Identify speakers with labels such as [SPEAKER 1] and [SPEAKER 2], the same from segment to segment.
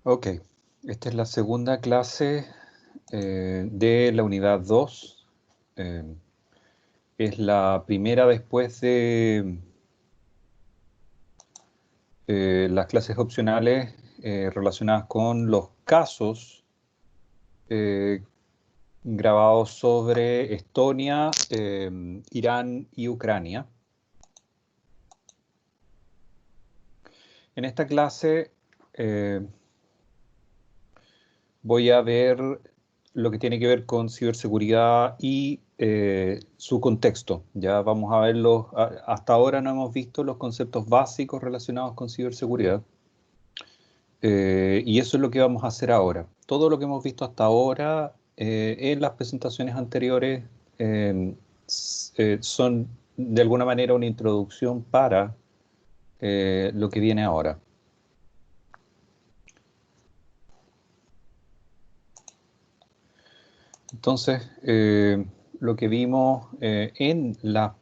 [SPEAKER 1] Ok, esta es la segunda clase de la unidad 2. Eh, es la primera después de las clases opcionales relacionadas con los casos eh, grabados sobre Estonia, Irán y Ucrania. En esta clase voy a ver lo que tiene que ver con ciberseguridad y su contexto. Ya vamos a verlo. Hasta ahora no hemos visto los conceptos básicos relacionados con ciberseguridad. Y eso es lo que vamos a hacer ahora. Todo lo que hemos visto hasta ahora en las presentaciones anteriores son de alguna manera una introducción para lo que viene ahora. Entonces, lo que vimos en la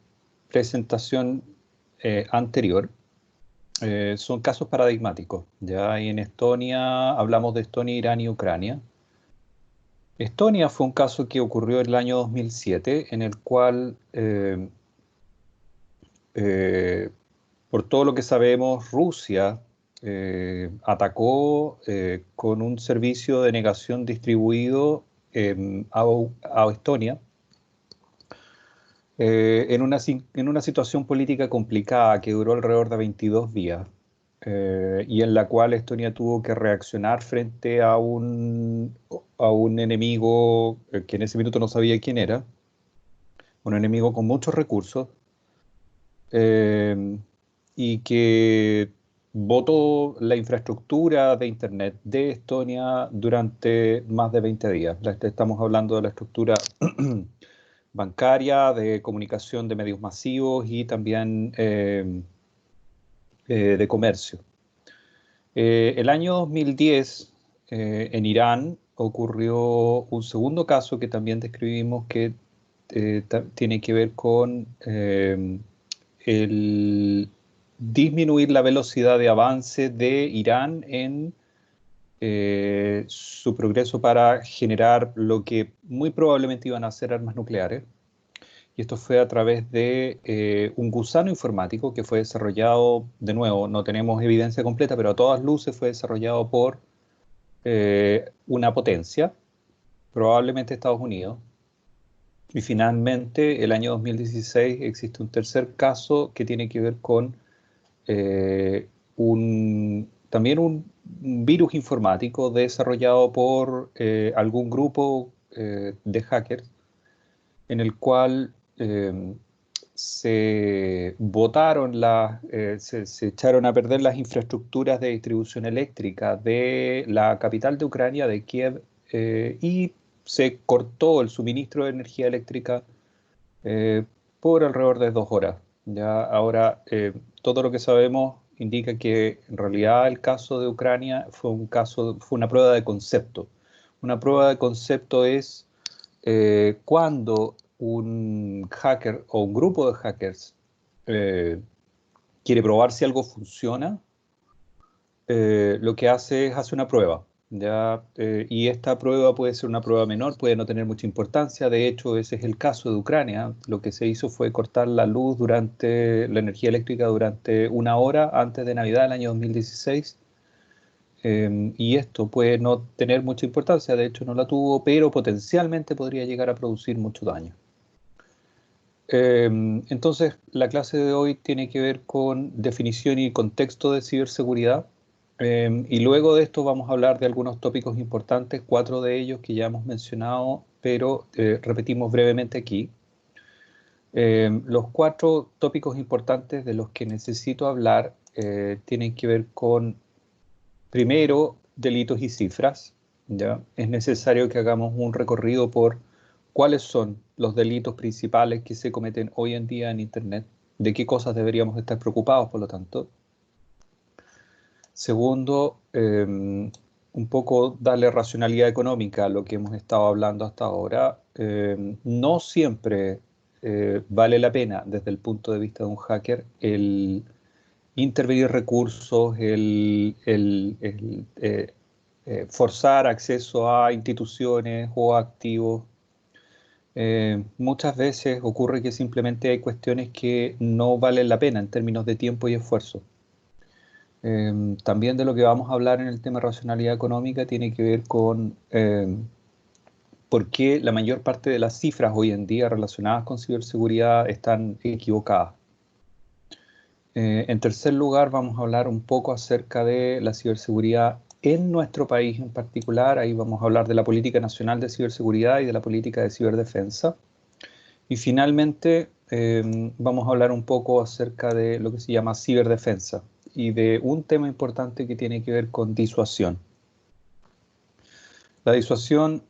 [SPEAKER 1] presentación anterior son casos paradigmáticos. Ya en Estonia hablamos de Estonia, Irán y Ucrania. Estonia fue un caso que ocurrió en el año 2007, en el cual, eh, por todo lo que sabemos, Rusia atacó con un servicio de negación distribuido a Estonia en una situación política complicada que duró alrededor de 22 días y en la cual Estonia tuvo que reaccionar frente a un enemigo que en ese minuto no sabía quién era, un enemigo con muchos recursos eh, y que botó la infraestructura de Internet de Estonia durante más de 20 días. Estamos hablando de la estructura bancaria, de comunicación de medios masivos y también de comercio. El año 2010, en Irán, ocurrió un segundo caso que también describimos que tiene que ver con el disminuir la velocidad de avance de Irán en su progreso para generar lo que muy probablemente iban a ser armas nucleares. Y esto fue a través de un gusano informático que fue desarrollado, de nuevo, no tenemos evidencia completa, pero a todas luces fue desarrollado por una potencia, probablemente Estados Unidos. Y finalmente, el año 2016 existe un tercer caso que tiene que ver con eh, también un virus informático desarrollado por algún grupo de hackers en el cual se botaron se echaron a perder las infraestructuras de distribución eléctrica de la capital de Ucrania, de Kiev, y se cortó el suministro de energía eléctrica eh, por alrededor de 2 horas. Ya ahora todo lo que sabemos indica que en realidad el caso de Ucrania fue una prueba de concepto. Una prueba de concepto es cuando un hacker o un grupo de hackers eh, quiere probar si algo funciona, lo que hace es hace una prueba. ¿Ya? Y esta prueba puede ser una prueba menor, puede no tener mucha importancia. De hecho, ese es el caso de Ucrania. Lo que se hizo fue cortar la luz la energía eléctrica durante 1 hora antes de Navidad del año 2016. Y esto puede no tener mucha importancia, de hecho no la tuvo, pero potencialmente podría llegar a producir mucho daño. Entonces, la clase de hoy tiene que ver con definición y contexto de ciberseguridad. Y luego de esto vamos a hablar de algunos tópicos importantes, 4 de ellos que ya hemos mencionado, pero repetimos brevemente aquí. Los 4 tópicos importantes de los que necesito hablar tienen que ver con, primero, delitos y cifras. ¿Ya? Es necesario que hagamos un recorrido por cuáles son los delitos principales que se cometen hoy en día en Internet, de qué cosas deberíamos estar preocupados, por lo tanto. Segundo, un poco darle racionalidad económica a lo que hemos estado hablando hasta ahora. No siempre vale la pena, desde el punto de vista de un hacker, el intervenir recursos, forzar acceso a instituciones o a activos. Muchas veces ocurre que simplemente hay cuestiones que no valen la pena en términos de tiempo y esfuerzo. También de lo que vamos a hablar en el tema de racionalidad económica tiene que ver con por qué la mayor parte de las cifras hoy en día relacionadas con ciberseguridad están equivocadas. En tercer lugar, vamos a hablar un poco acerca de la ciberseguridad en nuestro país en particular. Ahí vamos a hablar de la política nacional de ciberseguridad y de la política de ciberdefensa. Y finalmente, vamos a hablar un poco acerca de lo que se llama ciberdefensa y de un tema importante que tiene que ver con disuasión. La disuasión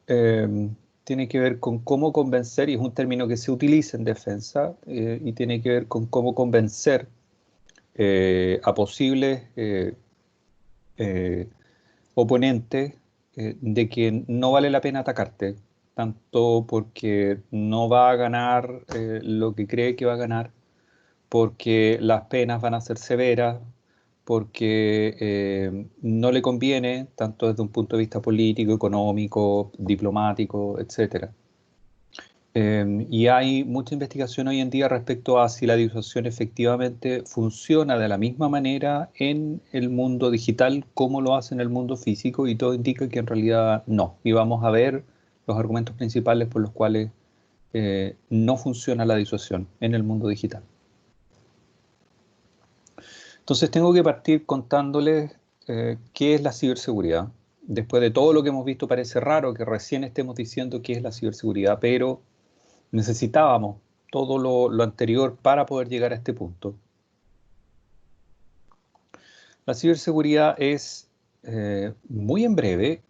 [SPEAKER 1] tiene que ver con cómo convencer, y es un término que se utiliza en defensa, y tiene que ver con cómo convencer a posibles eh, oponentes de que no vale la pena atacarte, tanto porque no va a ganar lo que cree que va a ganar, porque las penas van a ser severas, porque no le conviene, tanto desde un punto de vista político, económico, diplomático, etcétera. Y hay mucha investigación hoy en día respecto a si la disuasión efectivamente funciona de la misma manera en el mundo digital como lo hace en el mundo físico, y todo indica que en realidad no. Y vamos a ver los argumentos principales por los cuales no funciona la disuasión en el mundo digital. Entonces tengo que partir contándoles qué es la ciberseguridad. Después de todo lo que hemos visto, parece raro que recién estemos diciendo qué es la ciberseguridad, pero necesitábamos todo lo anterior para poder llegar a este punto. La ciberseguridad es, muy en breve,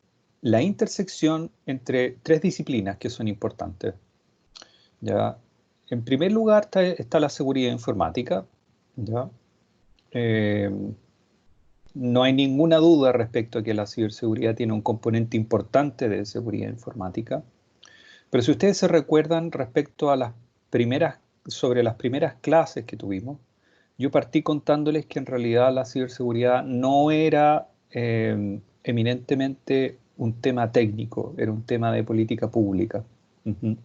[SPEAKER 1] la intersección entre tres disciplinas que son importantes. ¿Ya? En primer lugar está la seguridad informática. ¿Ya? Eh, no hay ninguna duda respecto a que la ciberseguridad tiene un componente importante de seguridad informática. Pero si ustedes se recuerdan respecto a sobre las primeras clases que tuvimos, yo partí contándoles que en realidad la ciberseguridad no era eminentemente un tema técnico, era un tema de política pública. Ujú.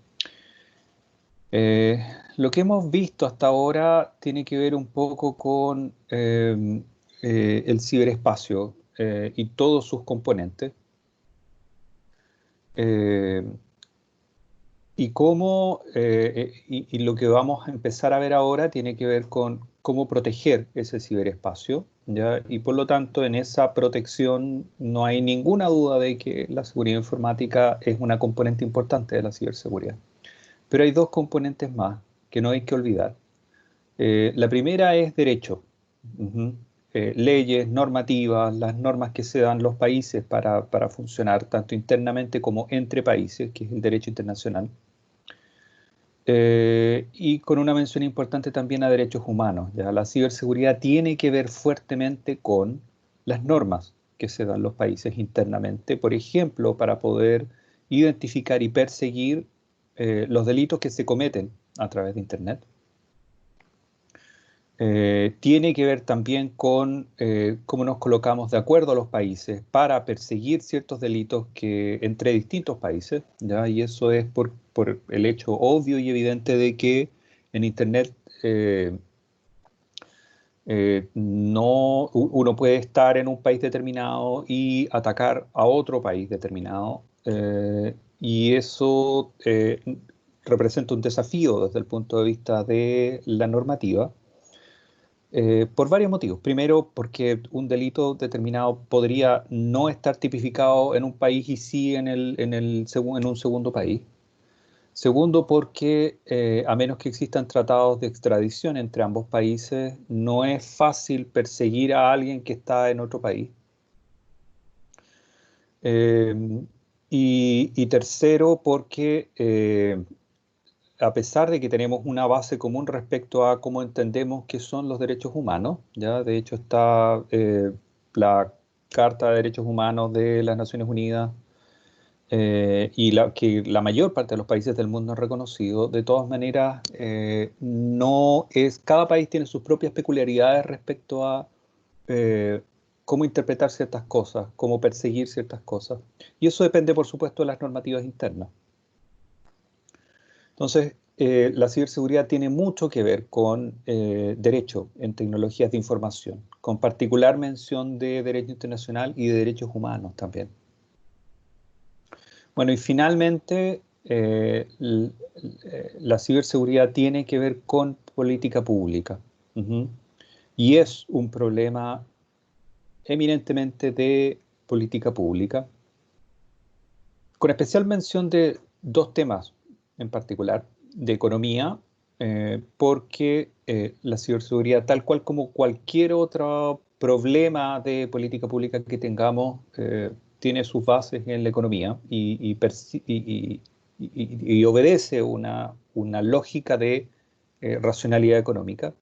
[SPEAKER 1] Eh, lo que hemos visto hasta ahora tiene que ver un poco con el ciberespacio y todos sus componentes. Eh, y lo que vamos a empezar a ver ahora tiene que ver con cómo proteger ese ciberespacio, ¿ya? Y por lo tanto, en esa protección no hay ninguna duda de que la seguridad informática es una componente importante de la ciberseguridad. Pero hay dos componentes más que no hay que olvidar. La primera es derecho. Ujú. Leyes, normativas, las normas que se dan los países para funcionar tanto internamente como entre países, que es el derecho internacional. Y con una mención importante también a derechos humanos. ¿Ya? La ciberseguridad tiene que ver fuertemente con las normas que se dan los países internamente, por ejemplo, para poder identificar y perseguir los delitos que se cometen a través de Internet. Tiene que ver también con cómo nos colocamos de acuerdo a los países para perseguir ciertos delitos entre distintos países, ¿ya? Y eso es por el hecho obvio y evidente de que en Internet uno puede estar en un país determinado y atacar a otro país determinado, y eso representa un desafío desde el punto de vista de la normativa. Por varios motivos. Primero, porque un delito determinado podría no estar tipificado en un país y sí en un segundo país. Segundo, porque a menos que existan tratados de extradición entre ambos países, no es fácil perseguir a alguien que está en otro país. Eh, y tercero, porque a pesar de que tenemos una base común respecto a cómo entendemos qué son los derechos humanos, ¿ya? De hecho está la Carta de Derechos Humanos de las Naciones Unidas, que la mayor parte de los países del mundo han reconocido. De todas maneras, cada país tiene sus propias peculiaridades respecto a cómo interpretar ciertas cosas, cómo perseguir ciertas cosas. Y eso depende, por supuesto, de las normativas internas. Entonces, la ciberseguridad tiene mucho que ver con derecho en tecnologías de información, con particular mención de derecho internacional y de derechos humanos también. Bueno, y finalmente, la ciberseguridad tiene que ver con política pública. Ujú. Y es un problema eminentemente de política pública, con especial mención de dos temas en particular, de economía, porque la ciberseguridad, tal cual como cualquier otro problema de política pública que tengamos, tiene sus bases en la economía y obedece una lógica de racionalidad económica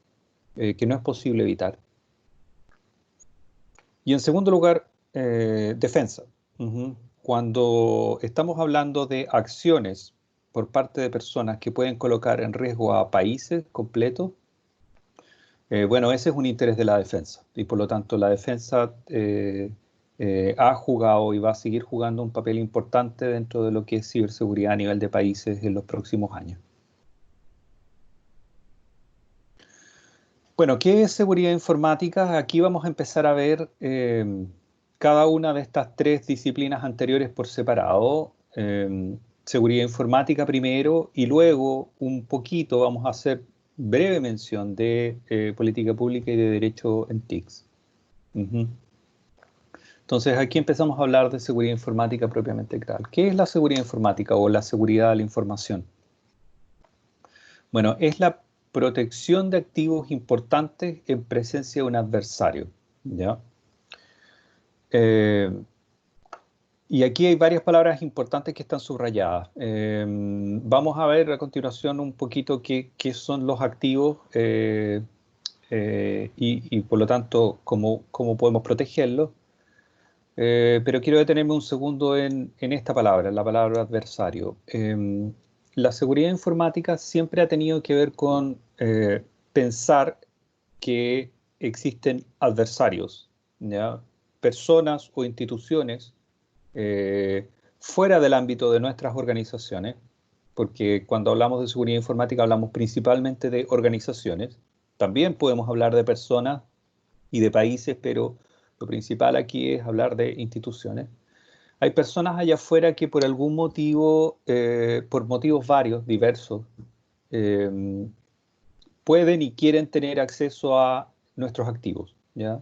[SPEAKER 1] que no es posible evitar. Y en segundo lugar, defensa. Ujú. Cuando estamos hablando de acciones por parte de personas que pueden colocar en riesgo a países completos, bueno, ese es un interés de la defensa. Y por lo tanto, la defensa ha jugado y va a seguir jugando un papel importante dentro de lo que es ciberseguridad a nivel de países en los próximos años. Bueno, ¿qué es seguridad informática? Aquí vamos a empezar a ver cada una de estas tres disciplinas anteriores por separado. Seguridad informática primero y luego un poquito vamos a hacer breve mención de política pública y de derecho en TICs. Ujú. Entonces aquí empezamos a hablar de seguridad informática propiamente tal. ¿Qué es la seguridad informática o la seguridad de la información? Bueno, es la protección de activos importantes en presencia de un adversario, ¿ya? Eh, y aquí hay varias palabras importantes que están subrayadas. Vamos a ver a continuación un poquito qué son los activos y por lo tanto cómo podemos protegerlos. Pero quiero detenerme un segundo en esta palabra, en la palabra adversario. La seguridad informática siempre ha tenido que ver con pensar que existen adversarios, ¿ya? Personas o instituciones fuera del ámbito de nuestras organizaciones, porque cuando hablamos de seguridad informática hablamos principalmente de organizaciones. También podemos hablar de personas y de países, pero lo principal aquí es hablar de instituciones. Hay personas allá afuera que por algún motivo, por motivos varios, diversos, eh, pueden y quieren tener acceso a nuestros activos, ¿ya?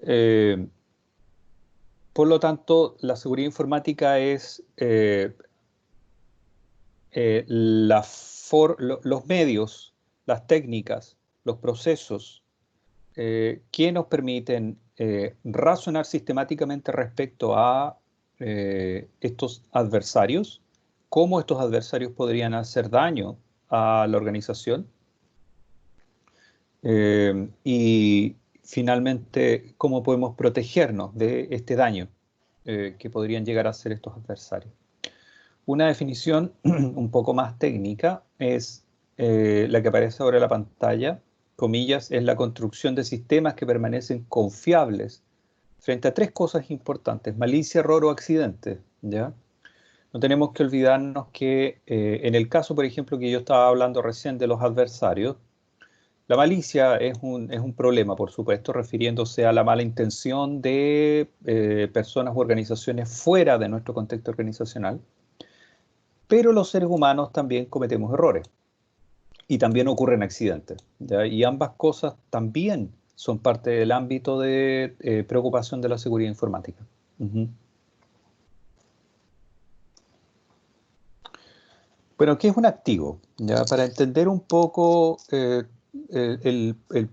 [SPEAKER 1] Eh, por lo tanto, la seguridad informática es los medios, las técnicas, los procesos que nos permiten razonar sistemáticamente respecto a estos adversarios, cómo estos adversarios podrían hacer daño a la organización y finalmente cómo podemos protegernos de este daño que podrían llegar a hacer estos adversarios. Una definición un poco más técnica es la que aparece ahora en la pantalla, comillas, es la construcción de sistemas que permanecen confiables frente a tres cosas importantes: malicia, error o accidente, ¿ya? No tenemos que olvidarnos que en el caso, por ejemplo, que yo estaba hablando recién de los adversarios, la malicia es un problema, por supuesto, refiriéndose a la mala intención de personas u organizaciones fuera de nuestro contexto organizacional. Pero los seres humanos también cometemos errores y también ocurren accidentes, ¿ya? Y ambas cosas también son parte del ámbito de preocupación de la seguridad informática. Ujú. Bueno, ¿qué es un activo? ¿Ya? Para entender un poco el, el- el-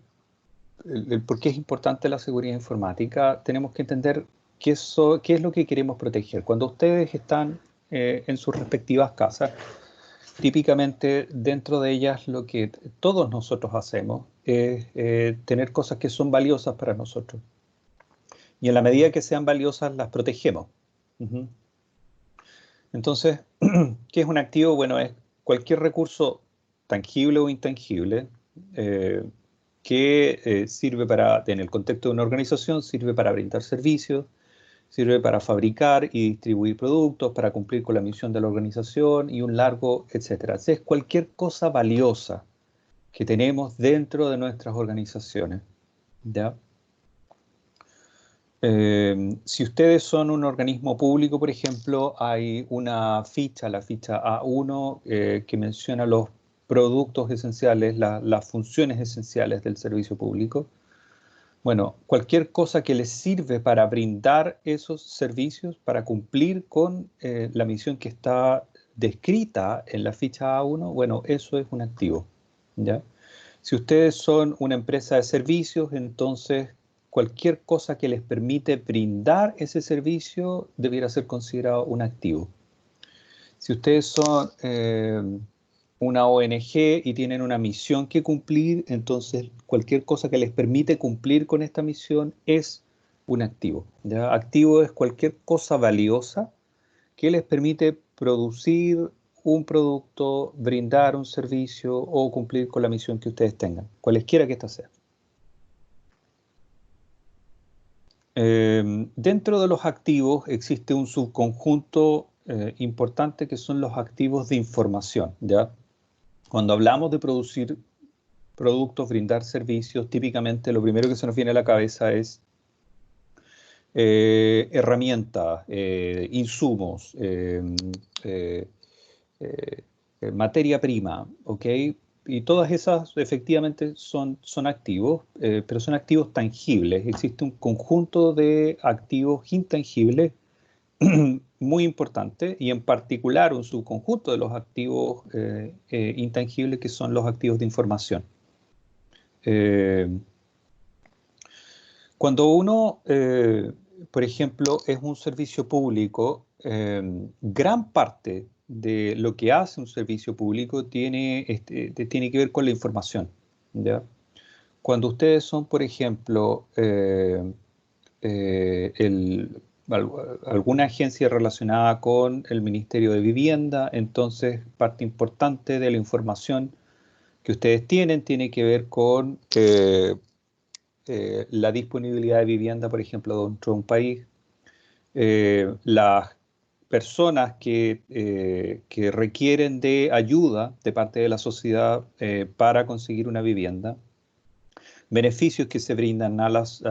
[SPEAKER 1] el por qué es importante la seguridad informática, tenemos que entender qué es lo que queremos proteger. Cuando ustedes están en sus respectivas casas, típicamente dentro de ellas lo que todos nosotros hacemos es tener cosas que son valiosas para nosotros. Y en la medida que sean valiosas, las protegemos. Ujú. Entonces, ¿qué es un activo? Bueno, es cualquier recurso tangible o intangible, eh, que sirve para, en el contexto de una organización, sirve para brindar servicios, sirve para fabricar y distribuir productos, para cumplir con la misión de la organización y un largo, etcétera. Es cualquier cosa valiosa que tenemos dentro de nuestras organizaciones, ¿ya? Si ustedes son un organismo público, por ejemplo, hay una ficha, la ficha A1, que menciona los productos esenciales, las funciones esenciales del servicio público. Bueno, cualquier cosa que les sirve para brindar esos servicios, para cumplir con la misión que está descrita en la ficha A1, bueno, eso es un activo, ¿ya? Si ustedes son una empresa de servicios, entonces cualquier cosa que les permite brindar ese servicio debiera ser considerado un activo. Si ustedes son una ONG y tienen una misión que cumplir, entonces cualquier cosa que les permite cumplir con esta misión es un activo, ¿ya? Activo es cualquier cosa valiosa que les permite producir un producto, brindar un servicio o cumplir con la misión que ustedes tengan, cualesquiera que ésta sea. Dentro de los activos existe un subconjunto importante que son los activos de información, ¿ya? Cuando hablamos de producir productos, brindar servicios, típicamente lo primero que se nos viene a la cabeza es herramientas, insumos, eh, materia prima, ¿ok? Y todas esas efectivamente son activos, pero son activos tangibles. Existe un conjunto de activos intangibles muy importante y en particular un subconjunto de los activos intangibles que son los activos de información. Eh, Cuando uno, por ejemplo, es un servicio público, gran parte de lo que hace un servicio público tiene que ver con la información, ¿ya? Cuando ustedes son, por ejemplo, alguna agencia relacionada con el Ministerio de Vivienda, entonces parte importante de la información que ustedes tienen tiene que ver con la disponibilidad de vivienda, por ejemplo, dentro de un país, las personas que requieren de ayuda de parte de la sociedad para conseguir una vivienda, beneficios que se brindan a las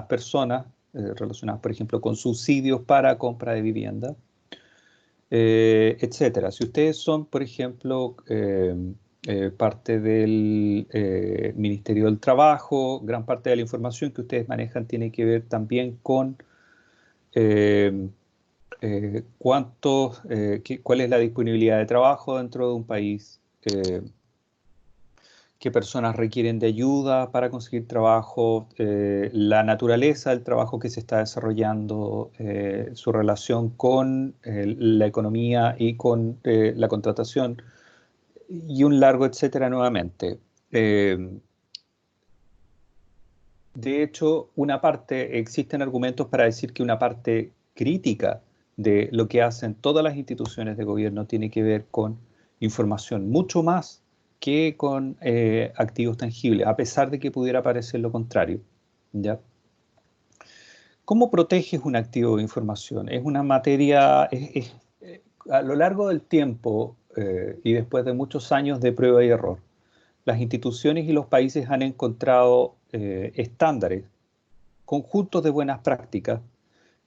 [SPEAKER 1] personas relacionadas, por ejemplo, con subsidios para compra de vivienda, etcétera. Si ustedes son, por ejemplo, parte del Ministerio del Trabajo, gran parte de la información que ustedes manejan tiene que ver también con eh, cuál es la disponibilidad de trabajo dentro de un país, qué personas requieren de ayuda para conseguir trabajo, la naturaleza del trabajo que se está desarrollando, su relación con la economía y con la contratación y un largo etcétera nuevamente. De hecho, existen argumentos para decir que una parte crítica de lo que hacen todas las instituciones de gobierno tiene que ver con información, mucho más que con activos tangibles, a pesar de que pudiera parecer lo contrario, ¿ya? ¿Cómo proteges un activo de información? Es una materia, a lo largo del tiempo y después de muchos años de prueba y error, las instituciones y los países han encontrado estándares, conjuntos de buenas prácticas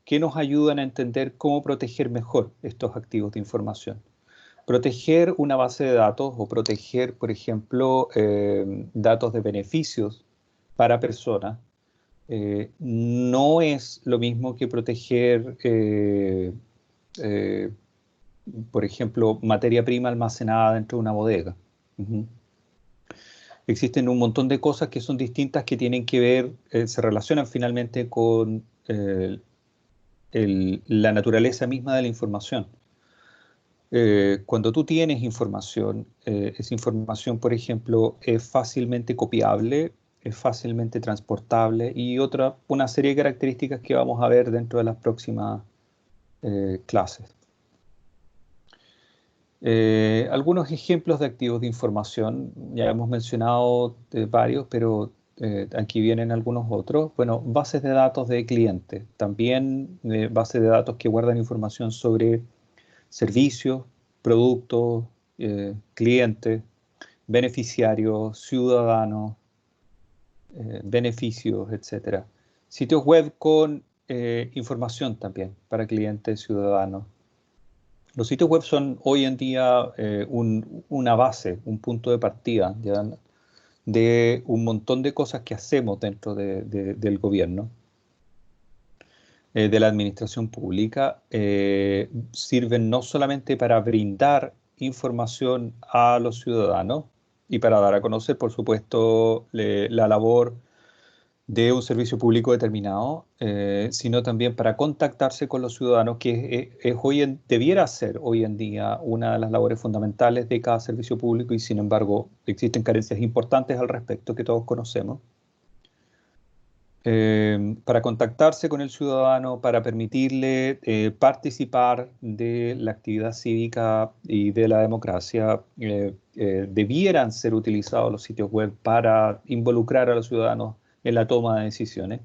[SPEAKER 1] que nos ayudan a entender cómo proteger mejor estos activos de información. Proteger una base de datos o proteger, por ejemplo, datos de beneficios para personas no es lo mismo que proteger, eh, por ejemplo, materia prima almacenada dentro de una bodega. Ujú. Existen un montón de cosas que son distintas que tienen que ver, se relacionan finalmente con la naturaleza misma de la información. Cuando tú tienes información, esa información, por ejemplo, es fácilmente copiable, es fácilmente transportable y una serie de características que vamos a ver dentro de las próximas clases. Algunos ejemplos de activos de información, ya hemos mencionado varios, pero Aquí vienen algunos otros. Bueno, bases de datos de clientes. También bases de datos que guardan información sobre servicios, productos, clientes, beneficiarios, ciudadanos, beneficios, etcétera. Sitios web con información también para clientes, ciudadanos. Los sitios web son hoy en día una base, un punto de partida, ¿ya? De un montón de cosas que hacemos dentro del gobierno, de la administración pública. Sirven no solamente para brindar información a los ciudadanos y para dar a conocer, por supuesto, la labor de un servicio público determinado, sino también para contactarse con los ciudadanos, que debiera ser hoy en día una de las labores fundamentales de cada servicio público, y sin embargo existen carencias importantes al respecto que todos conocemos. Para contactarse con el ciudadano, para permitirle participar de la actividad cívica y de la democracia, debieran ser utilizados los sitios web para involucrar a los ciudadanos en la toma de decisiones.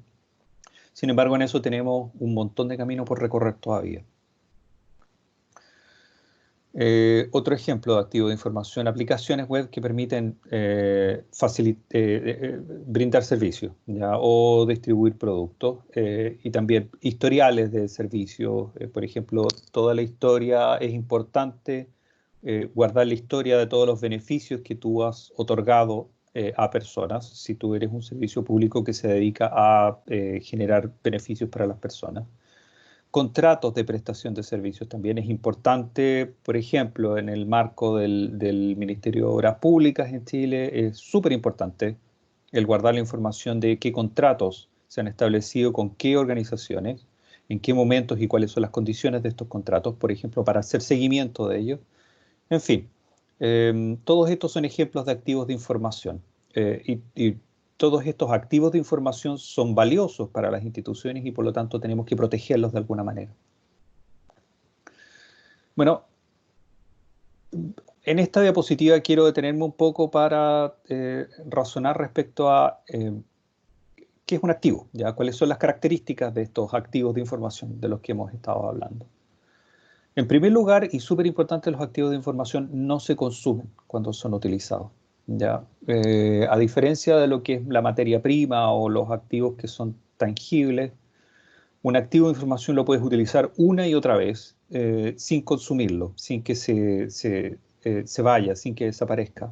[SPEAKER 1] Sin embargo, en eso tenemos un montón de camino por recorrer todavía. Otro ejemplo de activo de información: aplicaciones web que permiten brindar servicios, ¿ya? O distribuir productos, y también historiales de servicios. Por ejemplo, toda la historia es importante, guardar la historia de todos los beneficios que tú has otorgado a personas, si tú eres un servicio público que se dedica a generar beneficios para las personas. Contratos de prestación de servicios también es importante. Por ejemplo, en el marco del Ministerio de Obras Públicas en Chile es súper importante el guardar la información de qué contratos se han establecido con qué organizaciones, en qué momentos y cuáles son las condiciones de estos contratos, por ejemplo, para hacer seguimiento de ellos. En fin, todos estos son ejemplos de activos de información, y todos estos activos de información son valiosos para las instituciones y por lo tanto tenemos que protegerlos de alguna manera. Bueno, en esta diapositiva quiero detenerme un poco para razonar respecto a qué es un activo, ¿ya? Cuáles son las características de estos activos de información de los que hemos estado hablando. En primer lugar, y súper importante, los activos de información no se consumen cuando son utilizados, ¿ya? A diferencia de lo que es la materia prima o los activos que son tangibles, un activo de información lo puedes utilizar una y otra vez sin consumirlo, sin que se vaya, sin que desaparezca.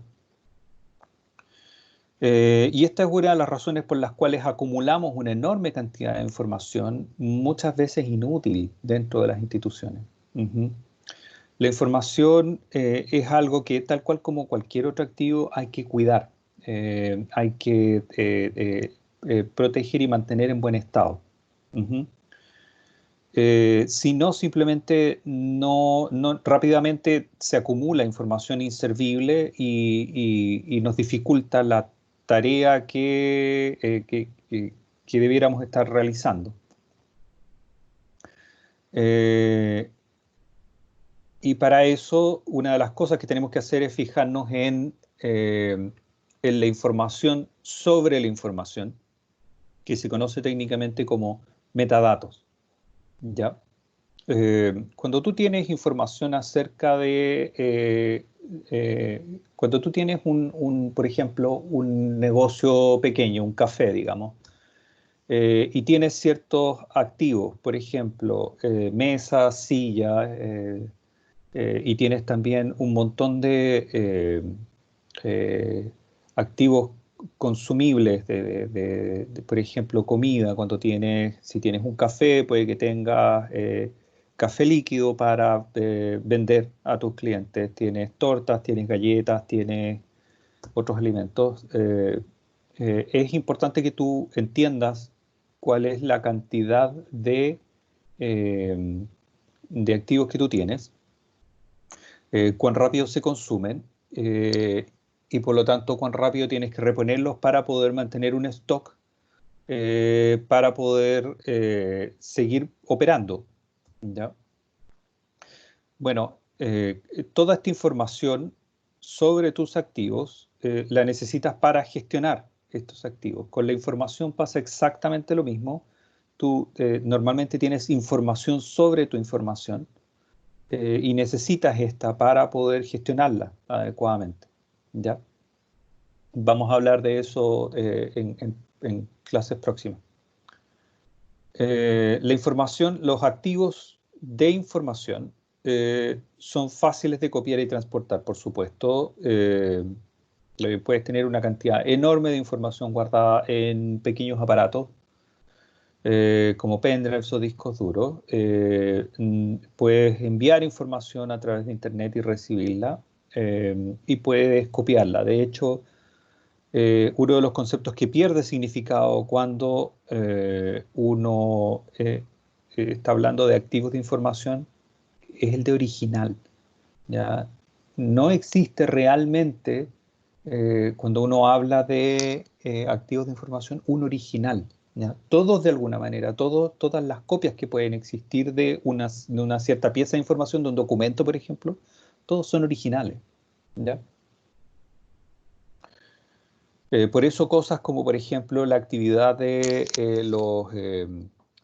[SPEAKER 1] Y esta es una de las razones por las cuales acumulamos una enorme cantidad de información, muchas veces inútil, dentro de las instituciones. La información es algo que, tal cual como cualquier otro activo, hay que cuidar, hay que proteger y mantener en buen estado. Si no, simplemente rápidamente se acumula información inservible y nos dificulta la tarea que debiéramos estar realizando. Y para eso, una de las cosas que tenemos que hacer es fijarnos en la información sobre la información, que se conoce técnicamente como metadatos, ¿ya? Cuando tú tienes información acerca de, cuando tú tienes por ejemplo, un negocio pequeño, un café, digamos, y tienes ciertos activos, por ejemplo, mesas, sillas, y tienes también un montón de activos consumibles, por ejemplo, comida. Si tienes un café, puede que tengas café líquido para vender a tus clientes. Tienes tortas, tienes galletas, tienes otros alimentos. Es importante que tú entiendas cuál es la cantidad de activos que tú tienes, cuán rápido se consumen, y por lo tanto cuán rápido tienes que reponerlos para poder mantener un stock, para poder seguir operando, ¿ya? Bueno, toda esta información sobre tus activos la necesitas para gestionar estos activos. Con la información pasa exactamente lo mismo. Tú normalmente tienes información sobre tu información y necesitas esta para poder gestionarla adecuadamente, ¿ya? Vamos a hablar de eso en clases próximas. La información, los activos de información son fáciles de copiar y transportar, por supuesto. Puedes tener una cantidad enorme de información guardada en pequeños aparatos, como pendrives o discos duros. Puedes enviar información a través de Internet y recibirla, y puedes copiarla. De hecho, uno de los conceptos que pierde significado cuando uno está hablando de activos de información es el de original, ¿ya? No existe realmente, cuando uno habla de activos de información, un original, ¿ya? Todos de alguna manera, todas las copias que pueden existir de una cierta pieza de información, de un documento, por ejemplo, todos son originales, ¿ya? Por eso cosas como, por ejemplo, la actividad de los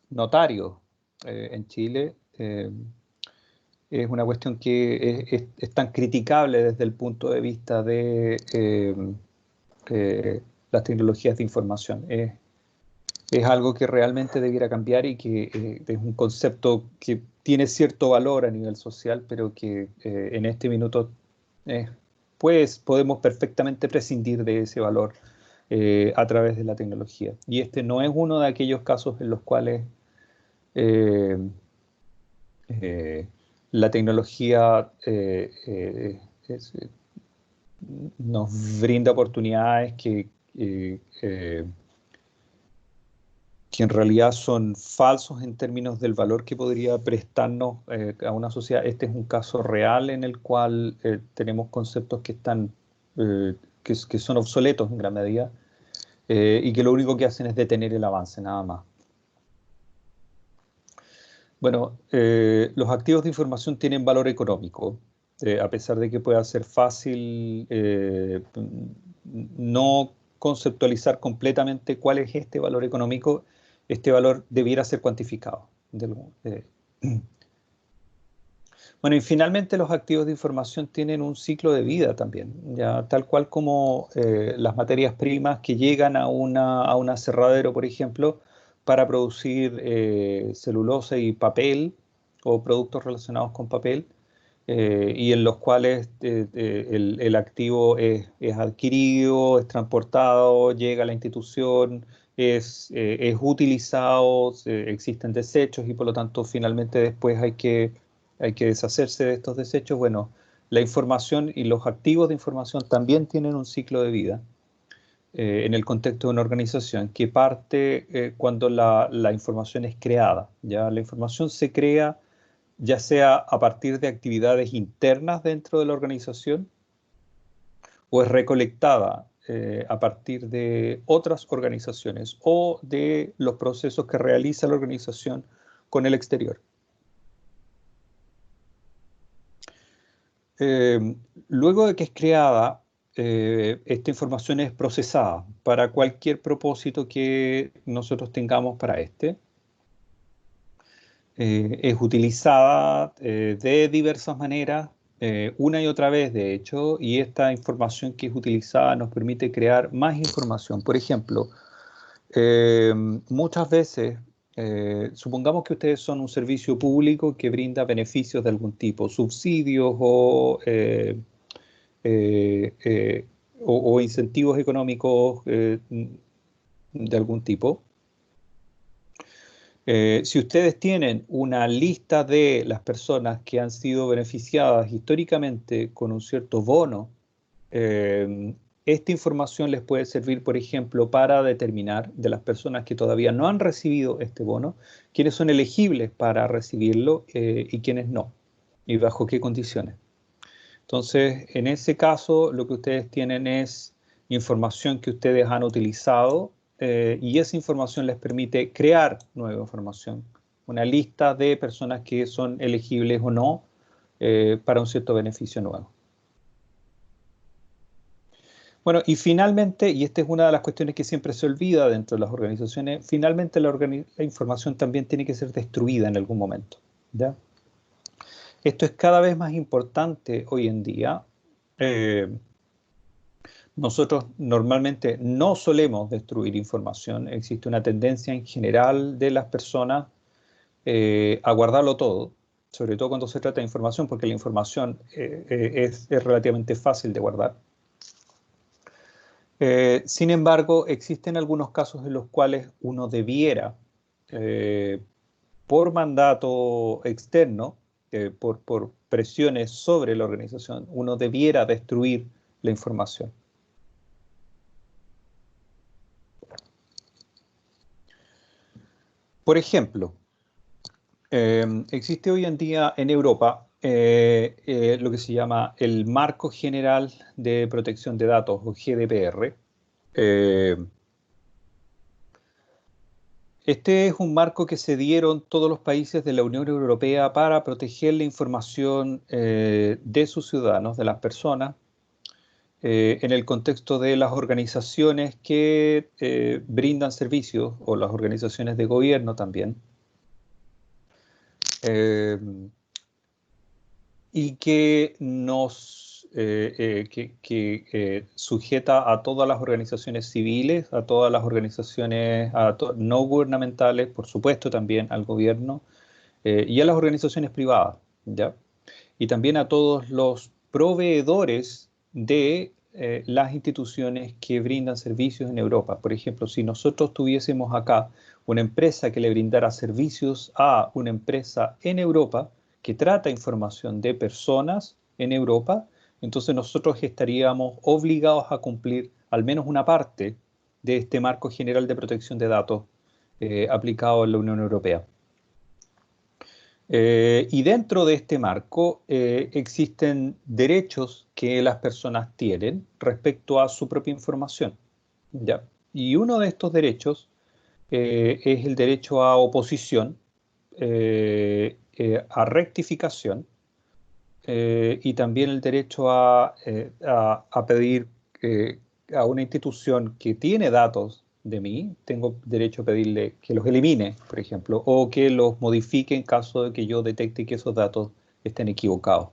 [SPEAKER 1] notarios en Chile es una cuestión que es tan criticable desde el punto de vista de las tecnologías de información. Es algo que realmente debiera cambiar y que es un concepto que tiene cierto valor a nivel social, pero que en este minuto pues podemos perfectamente prescindir de ese valor a través de la tecnología. Y este no es uno de aquellos casos en los cuales eh, eh, la tecnología nos brinda oportunidades que en realidad son falsos en términos del valor que podría prestarnos a una sociedad. Este es un caso real en el cual tenemos conceptos que están, que son obsoletos en gran medida, y que lo único que hacen es detener el avance, nada más. Bueno, los activos de información tienen valor económico, a pesar de que pueda ser fácil no conceptualizar completamente cuál es este valor económico. Este valor debiera ser cuantificado. Bueno, y finalmente los activos de información tienen un ciclo de vida también, ya tal cual como las materias primas que llegan a un aserradero, por ejemplo, para producir celulosa y papel o productos relacionados con papel, y en los cuales el activo es adquirido, es transportado, llega a la institución, es utilizado, existen desechos y por lo tanto finalmente después hay que deshacerse de estos desechos. Bueno, la información y los activos de información también tienen un ciclo de vida en el contexto de una organización que parte cuando la información es creada. Ya la información se crea ya sea a partir de actividades internas dentro de la organización o es recolectada a partir de otras organizaciones o de los procesos que realiza la organización con el exterior. Eh, Luego de que es creada, esta información es procesada para cualquier propósito que nosotros tengamos para este. Es utilizada de diversas maneras, una y otra vez, de hecho, y esta información que es utilizada nos permite crear más información. Por ejemplo, eh, muchas veces, supongamos que ustedes son un servicio público que brinda beneficios de algún tipo, subsidios o incentivos económicos de algún tipo. Si ustedes tienen una lista de las personas que han sido beneficiadas históricamente con un cierto bono, esta información les puede servir, por ejemplo, para determinar de las personas que todavía no han recibido este bono, quiénes son elegibles para recibirlo y quiénes no, y bajo qué condiciones. Entonces, en ese caso, lo que ustedes tienen es información que ustedes han utilizado y esa información les permite crear nueva información, una lista de personas que son elegibles o no para un cierto beneficio nuevo. Bueno, y finalmente, y esta es una de las cuestiones que siempre se olvida dentro de las organizaciones, finalmente la información también tiene que ser destruida en algún momento, ¿ya? Esto es cada vez más importante hoy en día. Eh, Nosotros normalmente no solemos destruir información. Existe una tendencia en general de las personas a guardarlo todo, sobre todo cuando se trata de información, porque la información es relativamente fácil de guardar. Sin embargo, existen algunos casos en los cuales uno debiera, eh, por mandato externo, por presiones sobre la organización, uno debiera destruir la información. Por ejemplo, existe hoy en día en Europa lo que se llama el Marco General de Protección de Datos, o GDPR. Eh, Este es un marco que se dieron todos los países de la Unión Europea para proteger la información de sus ciudadanos, de las personas, en el contexto de las organizaciones que brindan servicios o las organizaciones de gobierno también. Eh, y que sujeta a todas las organizaciones civiles, a todas las organizaciones no gubernamentales, por supuesto también al gobierno, y a las organizaciones privadas, ¿ya? Y también a todos los proveedores de las instituciones que brindan servicios en Europa. Por ejemplo, si nosotros tuviésemos acá una empresa que le brindara servicios a una empresa en Europa que trata información de personas en Europa, entonces nosotros estaríamos obligados a cumplir al menos una parte de este marco general de protección de datos aplicado en la Unión Europea. Y dentro de este marco existen derechos que las personas tienen respecto a su propia información, ¿ya? Y uno de estos derechos es el derecho a oposición, a rectificación y también el derecho a pedir a una institución que tiene datos de mí, tengo derecho a pedirle que los elimine, por ejemplo, o que los modifique en caso de que yo detecte que esos datos estén equivocados.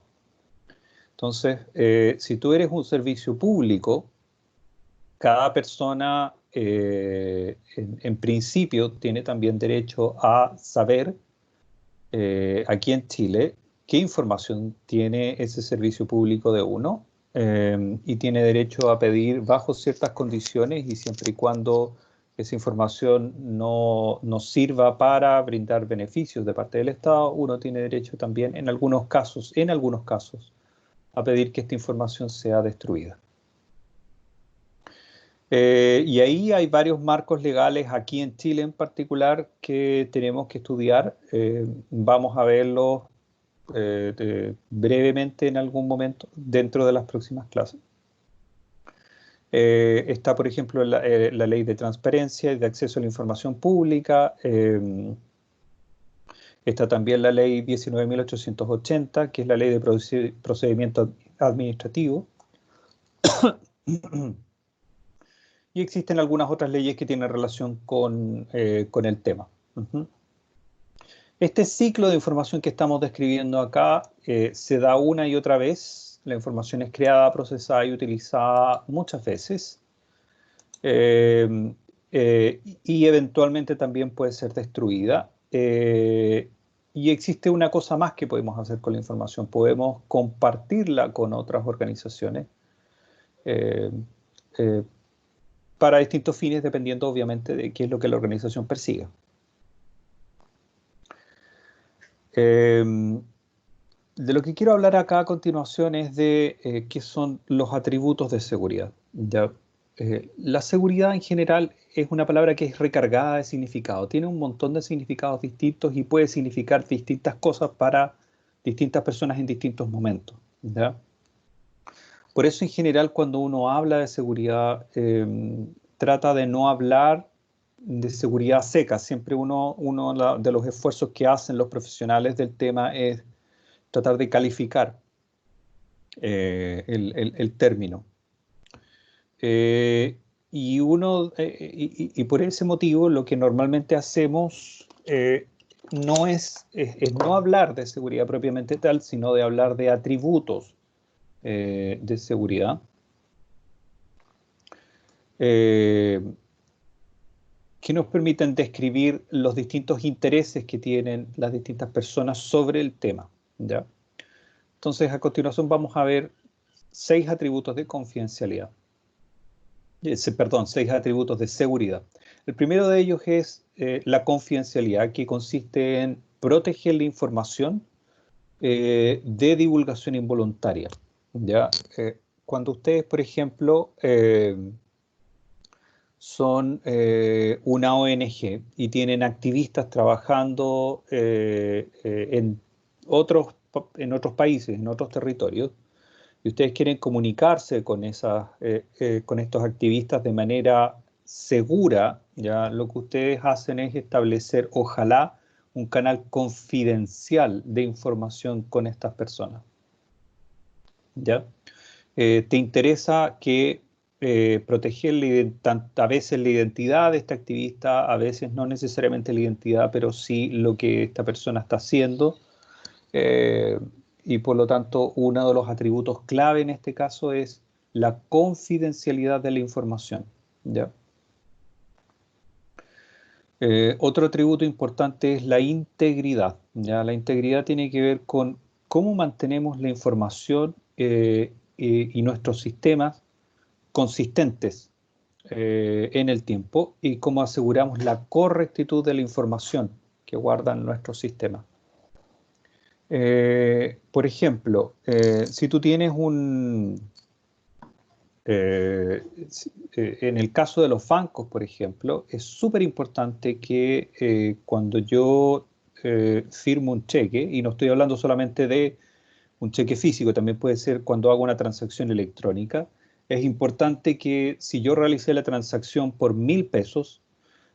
[SPEAKER 1] Entonces, si tú eres un servicio público, cada persona en principio tiene también derecho a saber aquí en Chile qué información tiene ese servicio público de uno y tiene derecho a pedir bajo ciertas condiciones y siempre y cuando esa información no sirva para brindar beneficios de parte del Estado, uno tiene derecho también en algunos casos, a pedir que esta información sea destruida. Y ahí hay varios marcos legales aquí en Chile en particular que tenemos que estudiar. Vamos a verlos brevemente en algún momento dentro de las próximas clases. Está, por ejemplo, la ley de transparencia y de acceso a la información pública. Está también la ley 19.880, que es la ley de procedimiento administrativo. Y existen algunas otras leyes que tienen relación con el tema. Este ciclo de información que estamos describiendo acá se da una y otra vez. La información es creada, procesada y utilizada muchas veces. Y eventualmente también puede ser destruida. Y existe una cosa más que podemos hacer con la información. Podemos compartirla con otras organizaciones eh, eh, para distintos fines, dependiendo obviamente de qué es lo que la organización persiga. De lo que quiero hablar acá a continuación es de qué son los atributos de seguridad. ¿Ya? La seguridad en general es una palabra que es recargada de significado. Tiene un montón de significados distintos y puede significar distintas cosas para distintas personas en distintos momentos. ¿Ya? Por eso en general cuando uno habla de seguridad trata de no hablar de seguridad seca. Siempre uno de los esfuerzos que hacen los profesionales del tema es tratar de calificar el término. Y por ese motivo lo que normalmente hacemos no es no hablar de seguridad propiamente tal, sino de hablar de atributos de seguridad. Que nos permiten describir los distintos intereses que tienen las distintas personas sobre el tema, ¿ya? Entonces, a continuación vamos a ver 6 atributos de confidencialidad. Perdón, 6 atributos de seguridad. El primero de ellos es la confidencialidad, que consiste en proteger la información de divulgación involuntaria, ¿ya? Cuando ustedes, por ejemplo, son una ONG y tienen activistas trabajando en otros países, en otros territorios, y ustedes quieren comunicarse con estos activistas de manera segura, ya lo que ustedes hacen es establecer, ojalá, un canal confidencial de información con estas personas, ¿ya? Te interesa que proteger a veces la identidad de este activista, a veces no necesariamente la identidad, pero sí lo que esta persona está haciendo. eh, y por lo tanto, uno de los atributos clave en este caso es la confidencialidad de la información, ¿ya? Otro atributo importante es la integridad, ¿ya? La integridad tiene que ver con cómo mantenemos la información y nuestros sistemas consistentes en el tiempo y cómo aseguramos la correctitud de la información que guardan nuestros sistemas. Por ejemplo, si tú tienes en el caso de los bancos, por ejemplo, es súper importante que cuando yo firmo un cheque, y no estoy hablando solamente de un cheque físico, también puede ser cuando hago una transacción electrónica, es importante que si yo realicé la transacción por 1.000 pesos,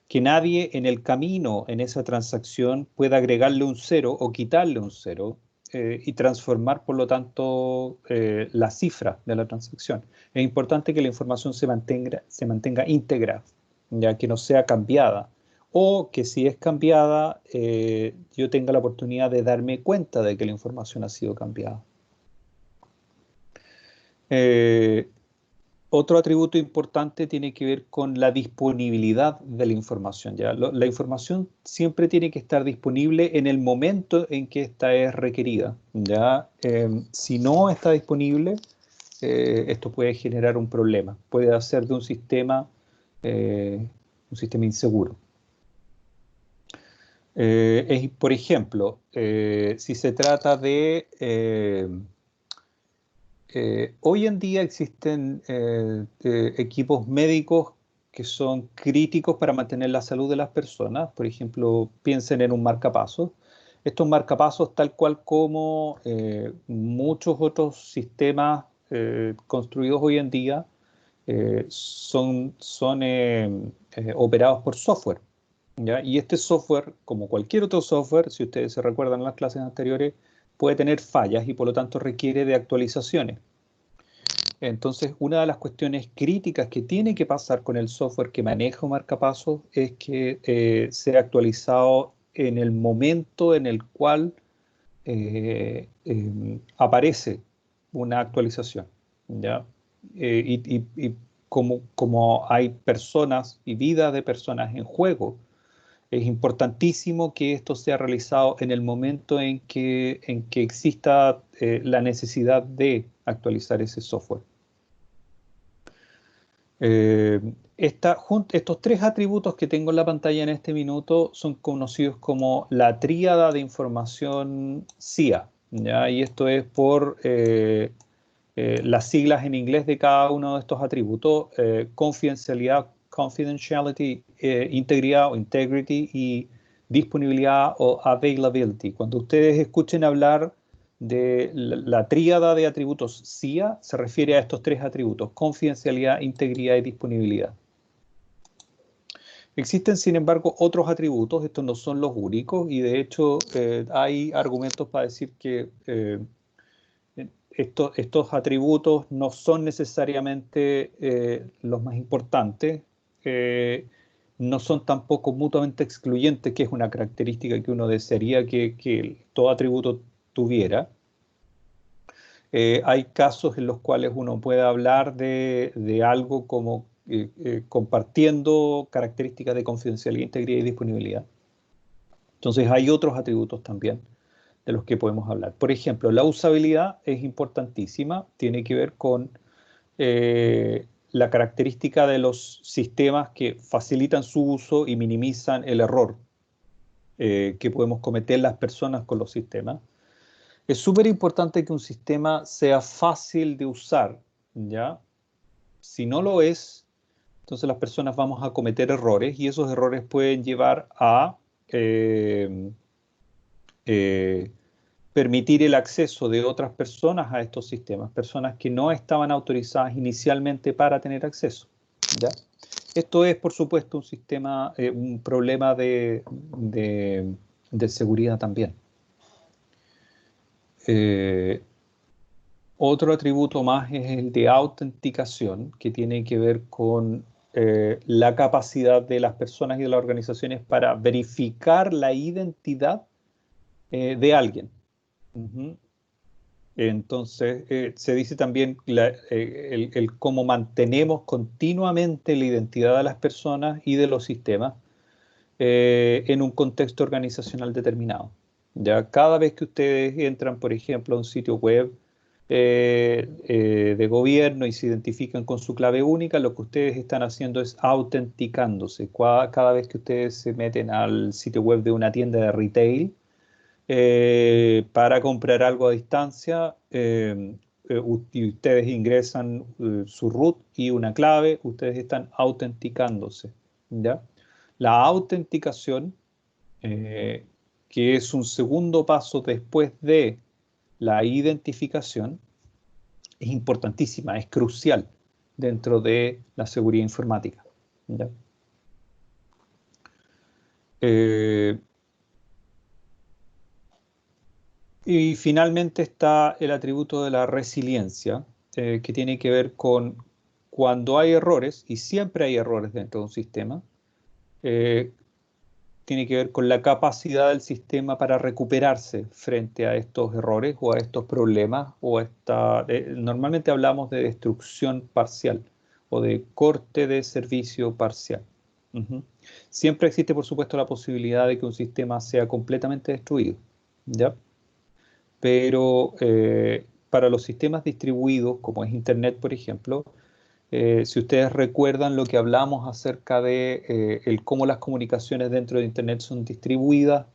[SPEAKER 1] que nadie en el camino en esa transacción pueda agregarle un cero o quitarle un cero y transformar, por lo tanto, la cifra de la transacción. Es importante que la información se mantenga íntegra, ya que no sea cambiada, o que si es cambiada, yo tenga la oportunidad de darme cuenta de que la información ha sido cambiada. Eh, Otro atributo importante tiene que ver con la disponibilidad de la información, ¿ya? La información siempre tiene que estar disponible en el momento en que ésta es requerida, ¿ya? Si no está disponible, esto puede generar un problema, puede hacer de un sistema inseguro. Por ejemplo, si se trata de hoy en día existen equipos médicos que son críticos para mantener la salud de las personas. Por ejemplo, piensen en un marcapasos. Estos marcapasos, tal cual como muchos otros sistemas construidos hoy en día, son operados por software, ¿ya? Y este software, como cualquier otro software, si ustedes se recuerdan en las clases anteriores, puede tener fallas y por lo tanto requiere de actualizaciones. Entonces, una de las cuestiones críticas que tiene que pasar con el software que maneja un marcapasos es que sea actualizado en el momento en el cual aparece una actualización, ¿ya? Y como hay personas y vidas de personas en juego, es importantísimo que esto sea realizado en el momento en que exista la necesidad de actualizar ese software. Eh, estos 3 atributos que tengo en la pantalla en este minuto son conocidos como la tríada de información CIA, ¿ya? Y esto es por las siglas en inglés de cada uno de estos atributos: confidencialidad, confidentiality, integridad o integrity, y disponibilidad o availability. Cuando ustedes escuchen hablar de la tríada de atributos CIA, se refiere a estos 3 atributos: confidencialidad, integridad y disponibilidad. Existen, sin embargo, otros atributos. Estos no son los únicos, y de hecho hay argumentos para decir que estos atributos no son necesariamente los más importantes, no son tampoco mutuamente excluyentes, que es una característica que uno desearía que todo atributo tuviera. Hay casos en los cuales uno puede hablar de algo como compartiendo características de confidencialidad, integridad y disponibilidad. Entonces hay otros atributos también de los que podemos hablar. Por ejemplo, la usabilidad es importantísima, tiene que ver con la característica de los sistemas que facilitan su uso y minimizan el error que podemos cometer las personas con los sistemas. Es súper importante que un sistema sea fácil de usar, ¿ya? Si no lo es, entonces las personas vamos a cometer errores y esos errores pueden llevar a permitir el acceso de otras personas a estos sistemas, personas que no estaban autorizadas inicialmente para tener acceso, ¿ya? Esto es, por supuesto, un sistema, un problema de seguridad también. Otro atributo más es el de autenticación, que tiene que ver con la capacidad de las personas y de las organizaciones para verificar la identidad de alguien. Uh-huh. Entonces, se dice también el cómo mantenemos continuamente la identidad de las personas y de los sistemas en un contexto organizacional determinado. Ya cada vez que ustedes entran, por ejemplo, a un sitio web de gobierno y se identifican con su clave única, lo que ustedes están haciendo es autenticándose. Cada vez que ustedes se meten al sitio web de una tienda de retail, para comprar algo a distancia y ustedes ingresan su root y una clave, ustedes están autenticándose, ¿ya? La autenticación, que es un segundo paso después de la identificación, es importantísima, es crucial dentro de la seguridad informática, ¿ya? Y finalmente está el atributo de la resiliencia, que tiene que ver con cuando hay errores, y siempre hay errores dentro de un sistema, eh, tiene que ver con la capacidad del sistema para recuperarse frente a estos errores o a estos problemas, normalmente hablamos de destrucción parcial o de corte de servicio parcial. Ujú. Siempre existe, por supuesto, la posibilidad de que un sistema sea completamente destruido, ¿ya? Pero para los sistemas distribuidos, como es Internet, por ejemplo, si ustedes recuerdan lo que hablamos acerca de el cómo las comunicaciones dentro de Internet son distribuidas,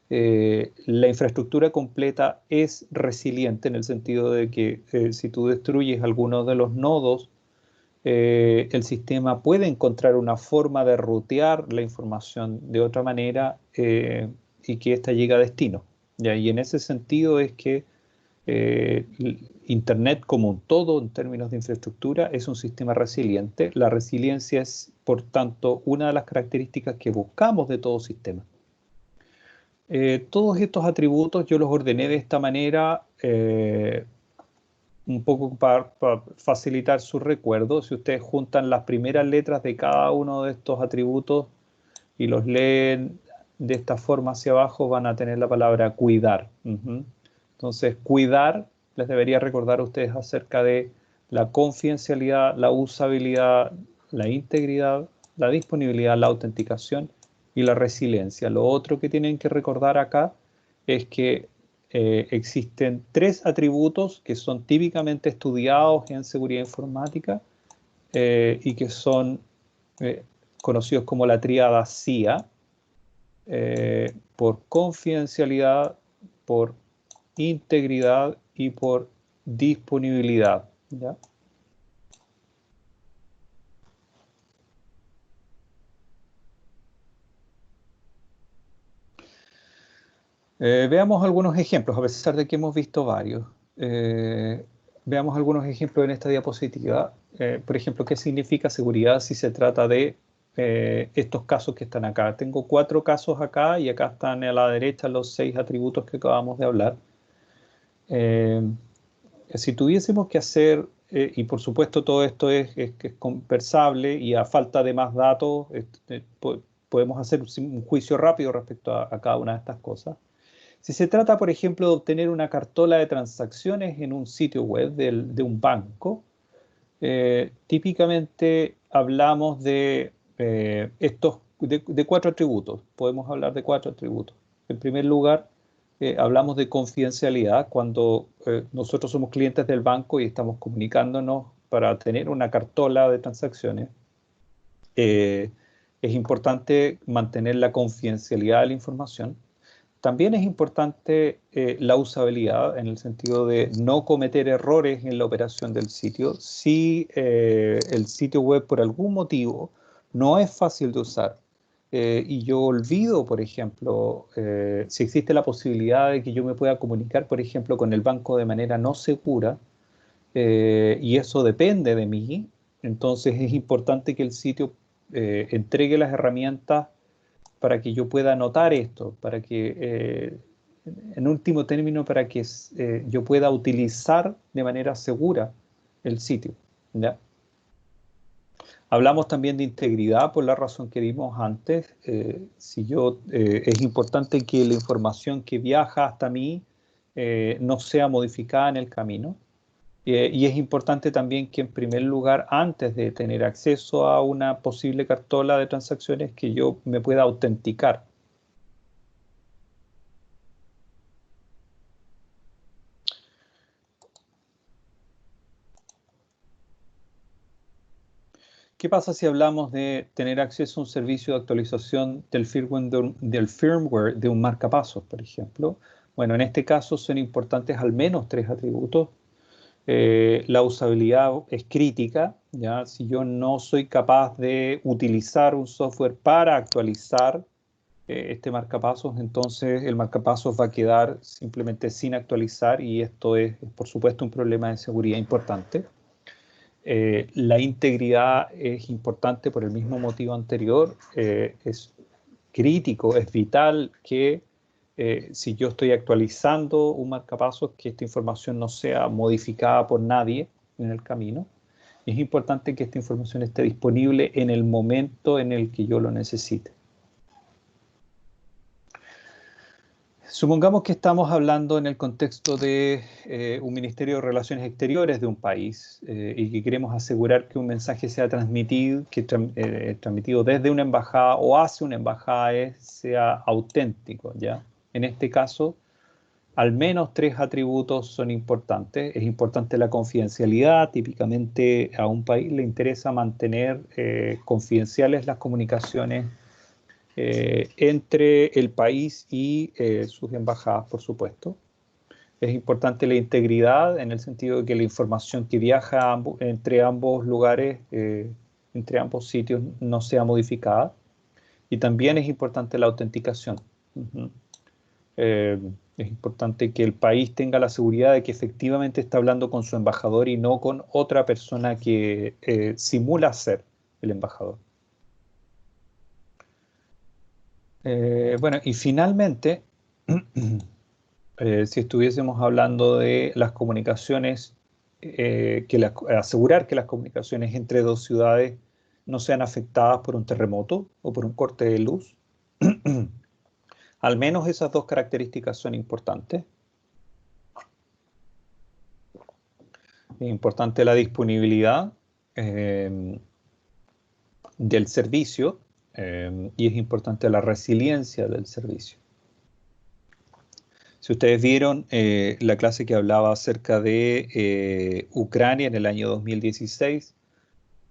[SPEAKER 1] la infraestructura completa es resiliente en el sentido de que si tú destruyes algunos de los nodos, el sistema puede encontrar una forma de rutear la información de otra manera y que ésta llegue a destino. ¿Ya? Y en ese sentido es que eh, Internet como un todo en términos de infraestructura es un sistema resiliente. La resiliencia es, por tanto, una de las características que buscamos de todo sistema. Todos estos atributos yo los ordené de esta manera un poco para facilitar su recuerdo. Si ustedes juntan las primeras letras de cada uno de estos atributos y los leen de esta forma hacia abajo, van a tener la palabra cuidar. Uh-huh. Entonces, cuidar les debería recordar a ustedes acerca de la confidencialidad, la usabilidad, la integridad, la disponibilidad, la autenticación y la resiliencia. Lo otro que tienen que recordar acá es que existen tres atributos que son típicamente estudiados en seguridad informática y que son eh, conocidos como la tríada CIA, por confidencialidad, por integridad y por disponibilidad, ¿ya? Veamos algunos ejemplos, a pesar de que hemos visto varios. Eh, Veamos algunos ejemplos en esta diapositiva. Por ejemplo, ¿qué significa seguridad si se trata de estos casos que están acá? Tengo 4 casos acá y acá están a la derecha los 6 atributos que acabamos de hablar. Eh, Si tuviésemos que hacer, y por supuesto todo esto es conversable y a falta de más datos podemos hacer un juicio rápido respecto a cada una de estas cosas. Si se trata, por ejemplo, de obtener una cartola de transacciones en un sitio web de un banco, típicamente hablamos de 4 atributos. Podemos hablar de 4 atributos. En primer lugar, hablamos de confidencialidad cuando nosotros somos clientes del banco y estamos comunicándonos para tener una cartola de transacciones. Es importante mantener la confidencialidad de la información. También es importante la usabilidad en el sentido de no cometer errores en la operación del sitio. Si el sitio web por algún motivo no es fácil de usar y yo olvido, por ejemplo, si existe la posibilidad de que yo me pueda comunicar, por ejemplo, con el banco de manera no segura y eso depende de mí, entonces es importante que el sitio entregue las herramientas para que yo pueda anotar esto, para que, en último término, para que yo pueda utilizar de manera segura el sitio, ¿ya? Hablamos también de integridad por la razón que vimos antes. Es importante que la información que viaja hasta mí no sea modificada en el camino. Y es importante también que en primer lugar, antes de tener acceso a una posible cartola de transacciones, que yo me pueda autenticar. ¿Qué pasa si hablamos de tener acceso a un servicio de actualización del firmware de un marcapasos, por ejemplo? Bueno, en este caso son importantes al menos 3 atributos. La usabilidad es crítica, ¿ya? Si yo no soy capaz de utilizar un software para actualizar este marcapasos, entonces el marcapasos va a quedar simplemente sin actualizar y esto es, por supuesto, un problema de seguridad importante. La integridad es importante por el mismo motivo anterior. Es crítico, es vital que si yo estoy actualizando un marcapasos, que esta información no sea modificada por nadie en el camino. Es importante que esta información esté disponible en el momento en el que yo lo necesite. Supongamos que estamos hablando en el contexto de un Ministerio de Relaciones Exteriores de un país y que queremos asegurar que un mensaje sea transmitido, transmitido desde una embajada o hacia una embajada sea auténtico, ¿ya? En este caso, al menos 3 atributos son importantes. Es importante la confidencialidad. Típicamente a un país le interesa mantener confidenciales las comunicaciones entre el país y sus embajadas, por supuesto. Es importante la integridad en el sentido de que la información que viaja entre ambos lugares, entre ambos sitios, no sea modificada. Y también es importante la autenticación. Uh-huh. Es importante que el país tenga la seguridad de que efectivamente está hablando con su embajador y no con otra persona que simula ser el embajador. Bueno, y finalmente, si estuviésemos hablando de las comunicaciones, asegurar que las comunicaciones entre dos ciudades no sean afectadas por un terremoto o por un corte de luz, al menos esas 2 características son importantes. Es importante la disponibilidad del servicio y es importante la resiliencia del servicio. Si ustedes vieron la clase que hablaba acerca de Ucrania en el año 2016,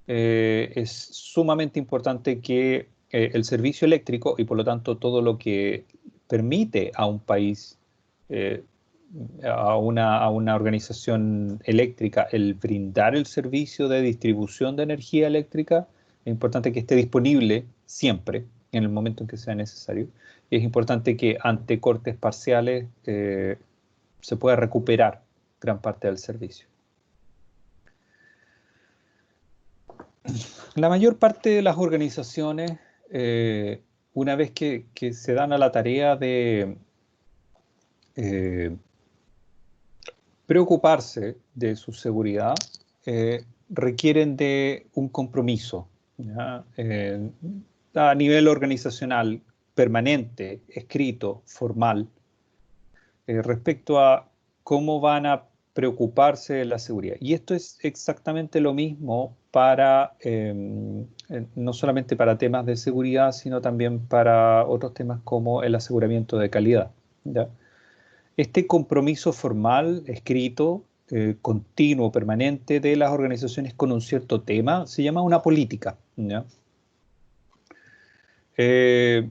[SPEAKER 1] es sumamente importante que el servicio eléctrico y por lo tanto todo lo que permite a un país, a una organización eléctrica, el brindar el servicio de distribución de energía eléctrica, es importante que esté disponible siempre, en el momento en que sea necesario. Y es importante que ante cortes parciales se pueda recuperar gran parte del servicio. La mayor parte de las organizaciones, una vez que se dan a la tarea de preocuparse de su seguridad requieren de un compromiso, ¿ya? A nivel organizacional permanente, escrito, formal, respecto a cómo van a preocuparse de la seguridad. Y esto es exactamente lo mismo para, no solamente para temas de seguridad, sino también para otros temas como el aseguramiento de calidad, ¿ya? Este compromiso formal, escrito, continuo, permanente de las organizaciones con un cierto tema, se llama una política, ¿ya? Eh,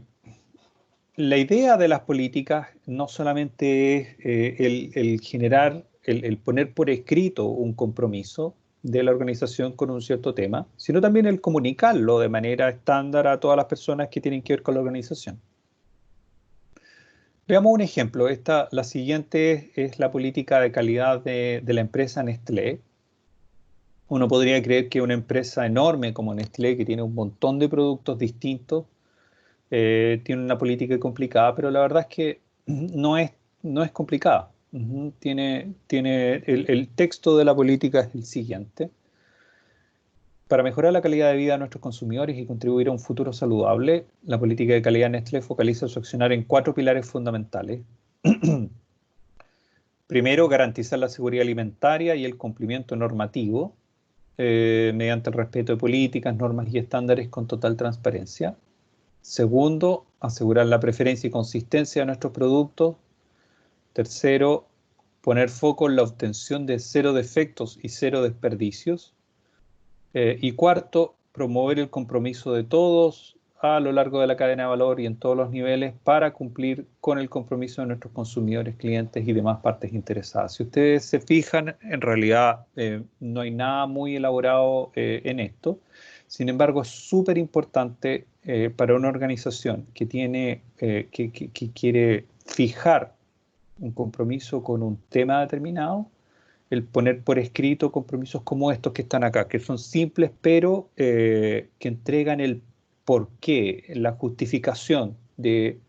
[SPEAKER 1] la idea de las políticas no solamente es el generar, el poner por escrito un compromiso de la organización con un cierto tema, sino también el comunicarlo de manera estándar a todas las personas que tienen que ver con la organización. Veamos un ejemplo. La siguiente es la política de calidad de la empresa Nestlé. Uno podría creer que una empresa enorme como Nestlé, que tiene un montón de productos distintos, tiene una política complicada, pero la verdad es que no es complicada. El texto de la política es el siguiente. Para mejorar la calidad de vida de nuestros consumidores y contribuir a un futuro saludable, la política de calidad Nestlé focaliza su accionar en 4 pilares fundamentales. Primero, garantizar la seguridad alimentaria y el cumplimiento normativo mediante el respeto de políticas, normas y estándares con total transparencia. Segundo, asegurar la preferencia y consistencia de nuestros productos. Tercero, poner foco en la obtención de 0 defectos y 0 desperdicios. Y cuarto, promover el compromiso de todos a lo largo de la cadena de valor y en todos los niveles para cumplir con el compromiso de nuestros consumidores, clientes y demás partes interesadas. Si ustedes se fijan, en realidad no hay nada muy elaborado en esto. Sin embargo, es súper importante para una organización que que quiere fijar un compromiso con un tema determinado, el poner por escrito compromisos como estos que están acá, que son simples, pero que entregan el porqué, la justificación del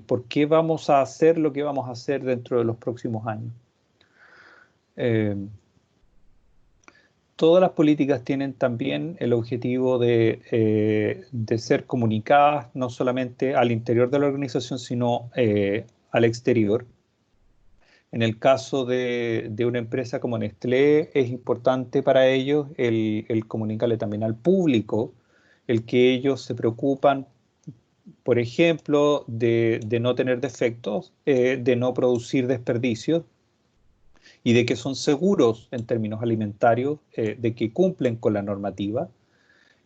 [SPEAKER 1] por qué vamos a hacer lo que vamos a hacer dentro de los próximos años. Eh, Todas las políticas tienen también el objetivo de ser comunicadas no solamente al interior de la organización, sino al exterior. En el caso de una empresa como Nestlé, es importante para ellos el comunicarle también al público, el que ellos se preocupan, por ejemplo, de no tener defectos, de no producir desperdicios y de que son seguros en términos alimentarios, de que cumplen con la normativa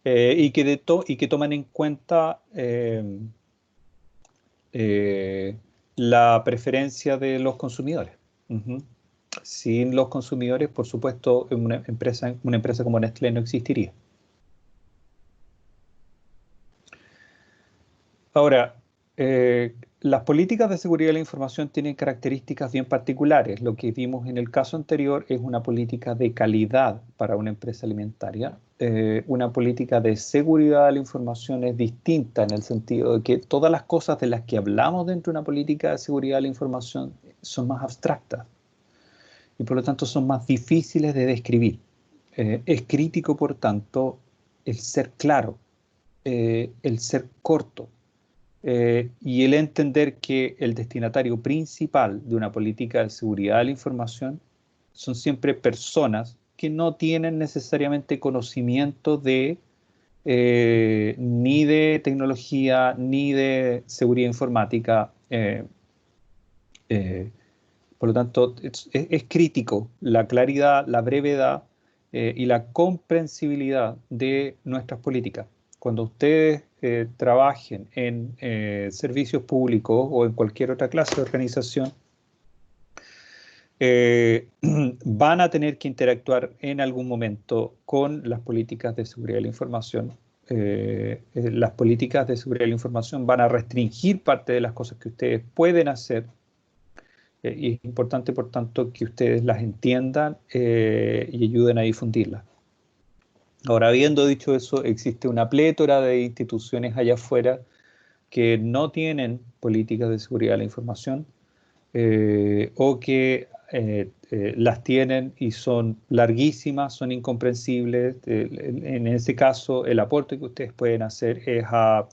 [SPEAKER 1] y que toman en cuenta eh, la preferencia de los consumidores. Ujú. Sin los consumidores, por supuesto, una empresa como Nestlé no existiría. Ahora, las políticas de seguridad de la información tienen características bien particulares. Lo que vimos en el caso anterior es una política de calidad para una empresa alimentaria. Una política de seguridad de la información es distinta en el sentido de que todas las cosas de las que hablamos dentro de una política de seguridad de la información son más abstractas y por lo tanto son más difíciles de describir. Es crítico, por tanto, el ser claro, el ser corto y el entender que el destinatario principal de una política de seguridad de la información son siempre personas que no tienen necesariamente conocimiento ni de tecnología, ni de seguridad informática. Eh, por lo tanto, es crítico la claridad, la brevedad y la comprensibilidad de nuestras políticas. Cuando ustedes trabajen en servicios públicos o en cualquier otra clase de organización, van a tener que interactuar en algún momento con las políticas de seguridad de la información. Las políticas de seguridad de la información van a restringir parte de las cosas que ustedes pueden hacer y es importante, por tanto, que ustedes las entiendan y ayuden a difundirlas. Ahora, habiendo dicho eso, existe una plétora de instituciones allá afuera que no tienen políticas de seguridad de la información o que las tienen y son larguísimas, son incomprensibles. En ese caso, el aporte que ustedes pueden hacer es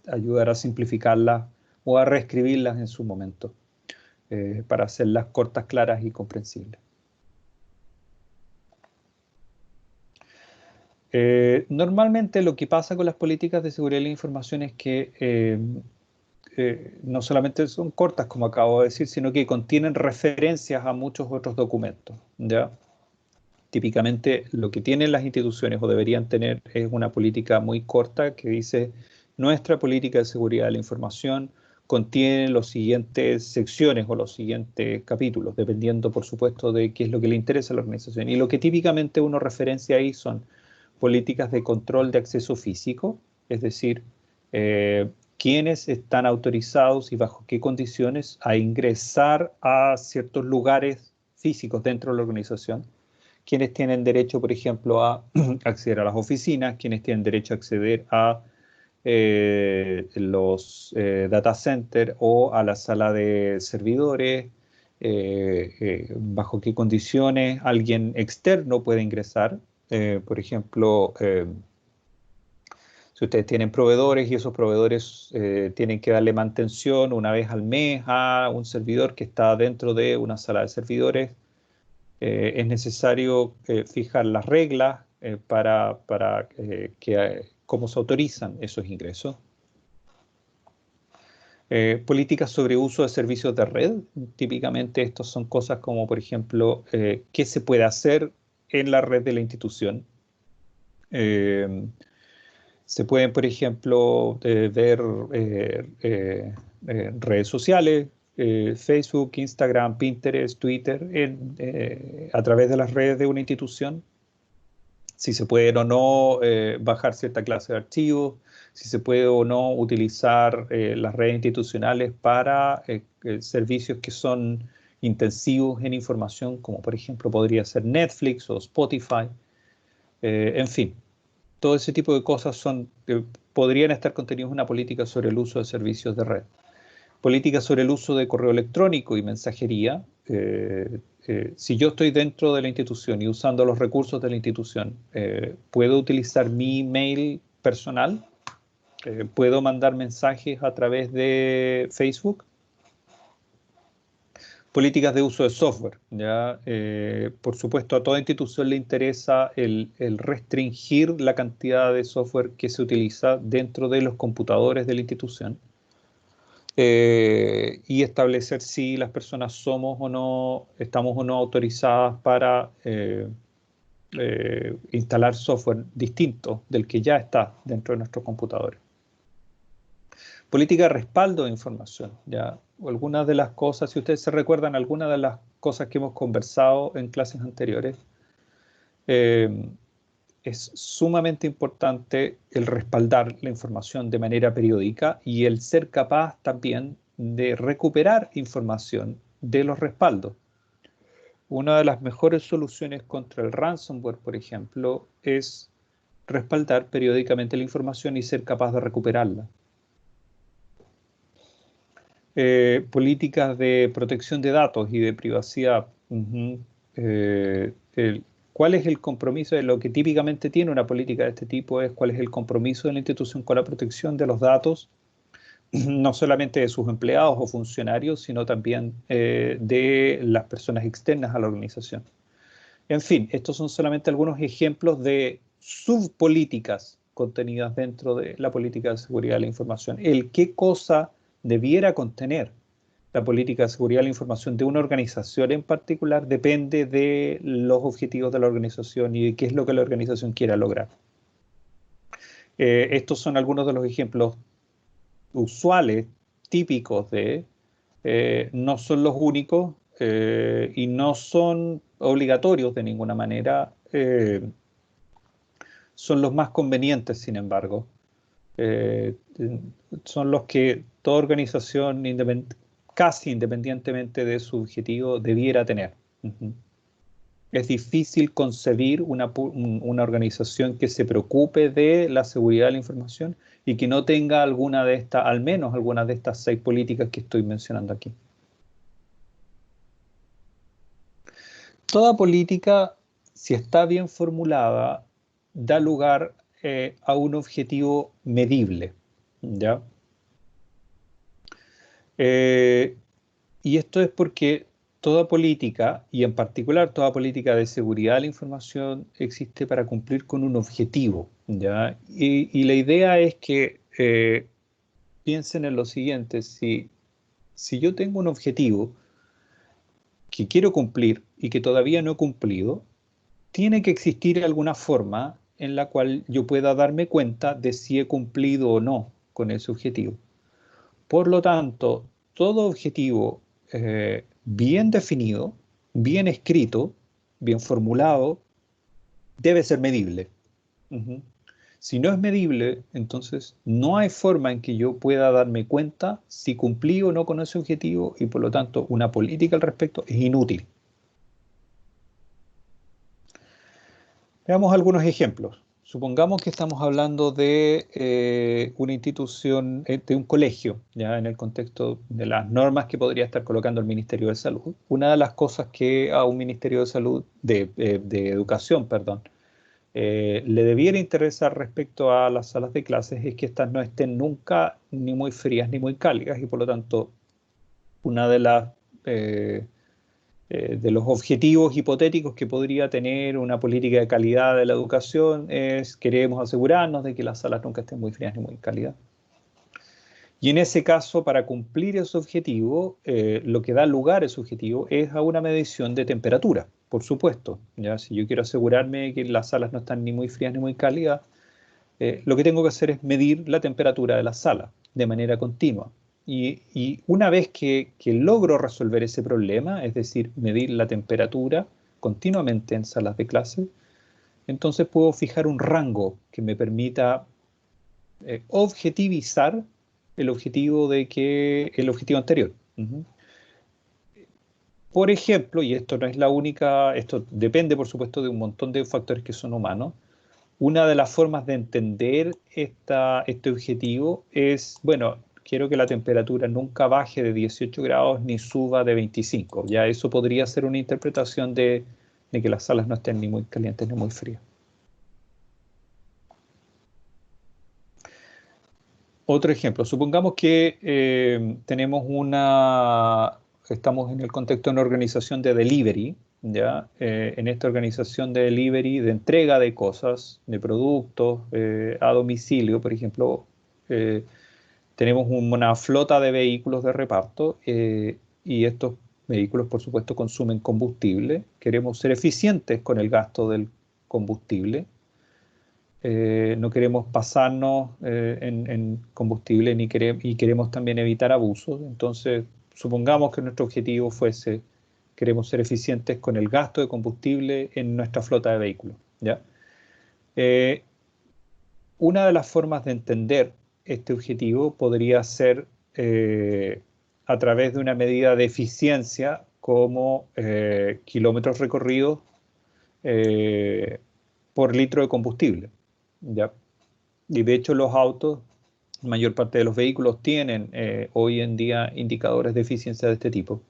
[SPEAKER 1] ayudar a simplificarlas o a reescribirlas en su momento, para hacerlas cortas, claras y comprensibles. Normalmente lo que pasa con las políticas de seguridad de la información es que no solamente son cortas, como acabo de decir, sino que contienen referencias a muchos otros documentos, ¿ya? Típicamente lo que tienen las instituciones o deberían tener es una política muy corta que dice: nuestra política de seguridad de la información contiene los siguientes secciones o los siguientes capítulos, dependiendo, por supuesto, de qué es lo que le interesa a la organización. Y lo que típicamente uno referencia ahí son políticas de control de acceso físico, es decir, quiénes están autorizados y bajo qué condiciones a ingresar a ciertos lugares físicos dentro de la organización, quienes tienen derecho, por ejemplo, a acceder a las oficinas, quienes tienen derecho a acceder a los data centers o a la sala de servidores, bajo qué condiciones alguien externo puede ingresar. Por ejemplo, si ustedes tienen proveedores y esos proveedores tienen que darle mantención una vez al mes a un servidor que está dentro de una sala de servidores, es necesario fijar las reglas para cómo se autorizan esos ingresos. Políticas sobre uso de servicios de red. Típicamente estos son cosas como, por ejemplo, qué se puede hacer en la red de la institución. Se pueden, por ejemplo, ver redes sociales, Facebook, Instagram, Pinterest, Twitter, a través de las redes de una institución. Si se pueden o no bajar cierta clase de archivos, si se puede o no utilizar las redes institucionales para servicios que son intensivos en información, como por ejemplo podría ser Netflix o Spotify. En fin, todo ese tipo de cosas podrían estar contenidos en una política sobre el uso de servicios de red. Política sobre el uso de correo electrónico y mensajería. Si yo estoy dentro de la institución y usando los recursos de la institución, ¿puedo utilizar mi email personal? ¿Puedo mandar mensajes a través de Facebook? Políticas de uso de software, ¿ya? Por supuesto, a toda institución le interesa el restringir la cantidad de software que se utiliza dentro de los computadores de la institución, y establecer si las personas estamos o no autorizadas para instalar software distinto del que ya está dentro de nuestros computadores. Política de respaldo de información, ¿ya? Algunas de las cosas, si ustedes se recuerdan, algunas de las cosas que hemos conversado en clases anteriores, es sumamente importante el respaldar la información de manera periódica y el ser capaz también de recuperar información de los respaldos. Una de las mejores soluciones contra el ransomware, por ejemplo, es respaldar periódicamente la información y ser capaz de recuperarla. Políticas de protección de datos y de privacidad. ¿Cuál es el compromiso de lo que típicamente tiene una política de este tipo? ¿Cuál es el compromiso de la institución con la protección de los datos, no solamente de sus empleados o funcionarios, sino también de las personas externas a la organización? En fin, estos son solamente algunos ejemplos de subpolíticas contenidas dentro de la política de seguridad de la información. El qué cosa debiera contener la política de seguridad de la información de una organización en particular depende de los objetivos de la organización y de qué es lo que la organización quiera lograr. Estos son algunos de los ejemplos usuales, típicos no son los únicos y no son obligatorios de ninguna manera, son los más convenientes, sin embargo. Son los que toda organización, casi independientemente de su objetivo, debiera tener. Es difícil concebir una organización que se preocupe de la seguridad de la información y que no tenga alguna de estas, al menos alguna de estas 6 políticas que estoy mencionando aquí. Toda política, si está bien formulada, da lugar a un objetivo medible, ¿ya? Y esto es porque toda política, y en particular toda política de seguridad de la información, existe para cumplir con un objetivo, ¿ya? Y la idea es que piensen en lo siguiente: si yo tengo un objetivo que quiero cumplir y que todavía no he cumplido, tiene que existir alguna forma en la cual yo pueda darme cuenta de si he cumplido o no con ese objetivo. Por lo tanto, todo objetivo bien definido, bien escrito, bien formulado, debe ser medible. Ujú. Si no es medible, entonces no hay forma en que yo pueda darme cuenta si cumplí o no con ese objetivo, y por lo tanto una política al respecto es inútil. Veamos algunos ejemplos. Supongamos que estamos hablando de una institución, de un colegio, ya en el contexto de las normas que podría estar colocando el Ministerio de Salud. Una de las cosas que a un Ministerio de Salud, de Educación, perdón, le debiera interesar respecto a las salas de clases es que éstas no estén nunca ni muy frías ni muy cálidas, y por lo tanto una eh, de los objetivos hipotéticos que podría tener una política de calidad de la educación es: queremos asegurarnos de que las salas nunca estén muy frías ni muy cálidas. Y en ese caso, para cumplir ese objetivo, lo que da lugar a ese objetivo es a una medición de temperatura, por supuesto. ¿Ya? Si yo quiero asegurarme de que las salas no están ni muy frías ni muy cálidas, lo que tengo que hacer es medir la temperatura de la sala de manera continua. Y una vez que logro resolver ese problema, es decir, medir la temperatura continuamente en salas de clase, entonces puedo fijar un rango que me permita objetivizar el objetivo anterior. Ujú. Por ejemplo, y esto no es la única, esto depende por supuesto de un montón de factores que son humanos. Una de las formas de entender este objetivo es: bueno, quiero que la temperatura nunca baje de 18 grados ni suba de 25. Ya eso podría ser una interpretación de que las salas no estén ni muy calientes ni muy frías. Otro ejemplo: supongamos que estamos en el contexto de una organización de delivery, ¿ya? En esta organización de delivery, de entrega de cosas, de productos a domicilio, por ejemplo, eh, tenemos una flota de vehículos de reparto, y estos vehículos, por supuesto, consumen combustible. Queremos ser eficientes con el gasto del combustible. No queremos pasarnos en combustible, y queremos también evitar abusos. Entonces, supongamos que nuestro objetivo fuese: queremos ser eficientes con el gasto de combustible en nuestra flota de vehículos, ¿ya? Eh, una de las formas de entender este objetivo podría ser a través de una medida de eficiencia como kilómetros recorridos eh, por litro de combustible, ¿ya? Y de hecho los autos, la mayor parte de los vehículos tienen hoy en día indicadores de eficiencia de este tipo.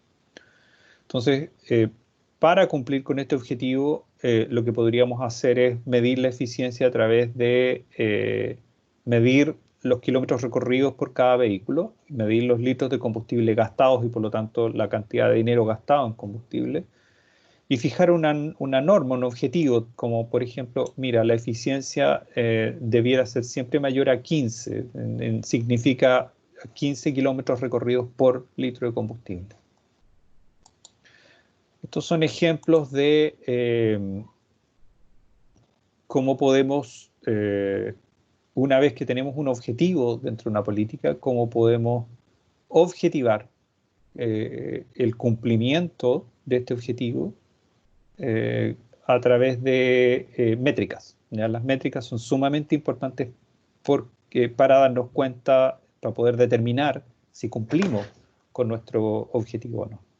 [SPEAKER 1] Entonces, para cumplir con este objetivo, lo que podríamos hacer es medir la eficiencia a través de medir los kilómetros recorridos por cada vehículo, medir los litros de combustible gastados y por lo tanto la cantidad de dinero gastado en combustible, y fijar una norma, un objetivo, como por ejemplo: mira, la eficiencia debiera ser siempre mayor a 15, significa 15 kilómetros recorridos por litro de combustible. Estos son ejemplos de cómo podemos, una vez que tenemos un objetivo dentro de una política, cómo podemos objetivar el cumplimiento de este objetivo a través de métricas. ¿Ya? Las métricas son sumamente importantes para darnos cuenta, para poder determinar si cumplimos con nuestro objetivo o no.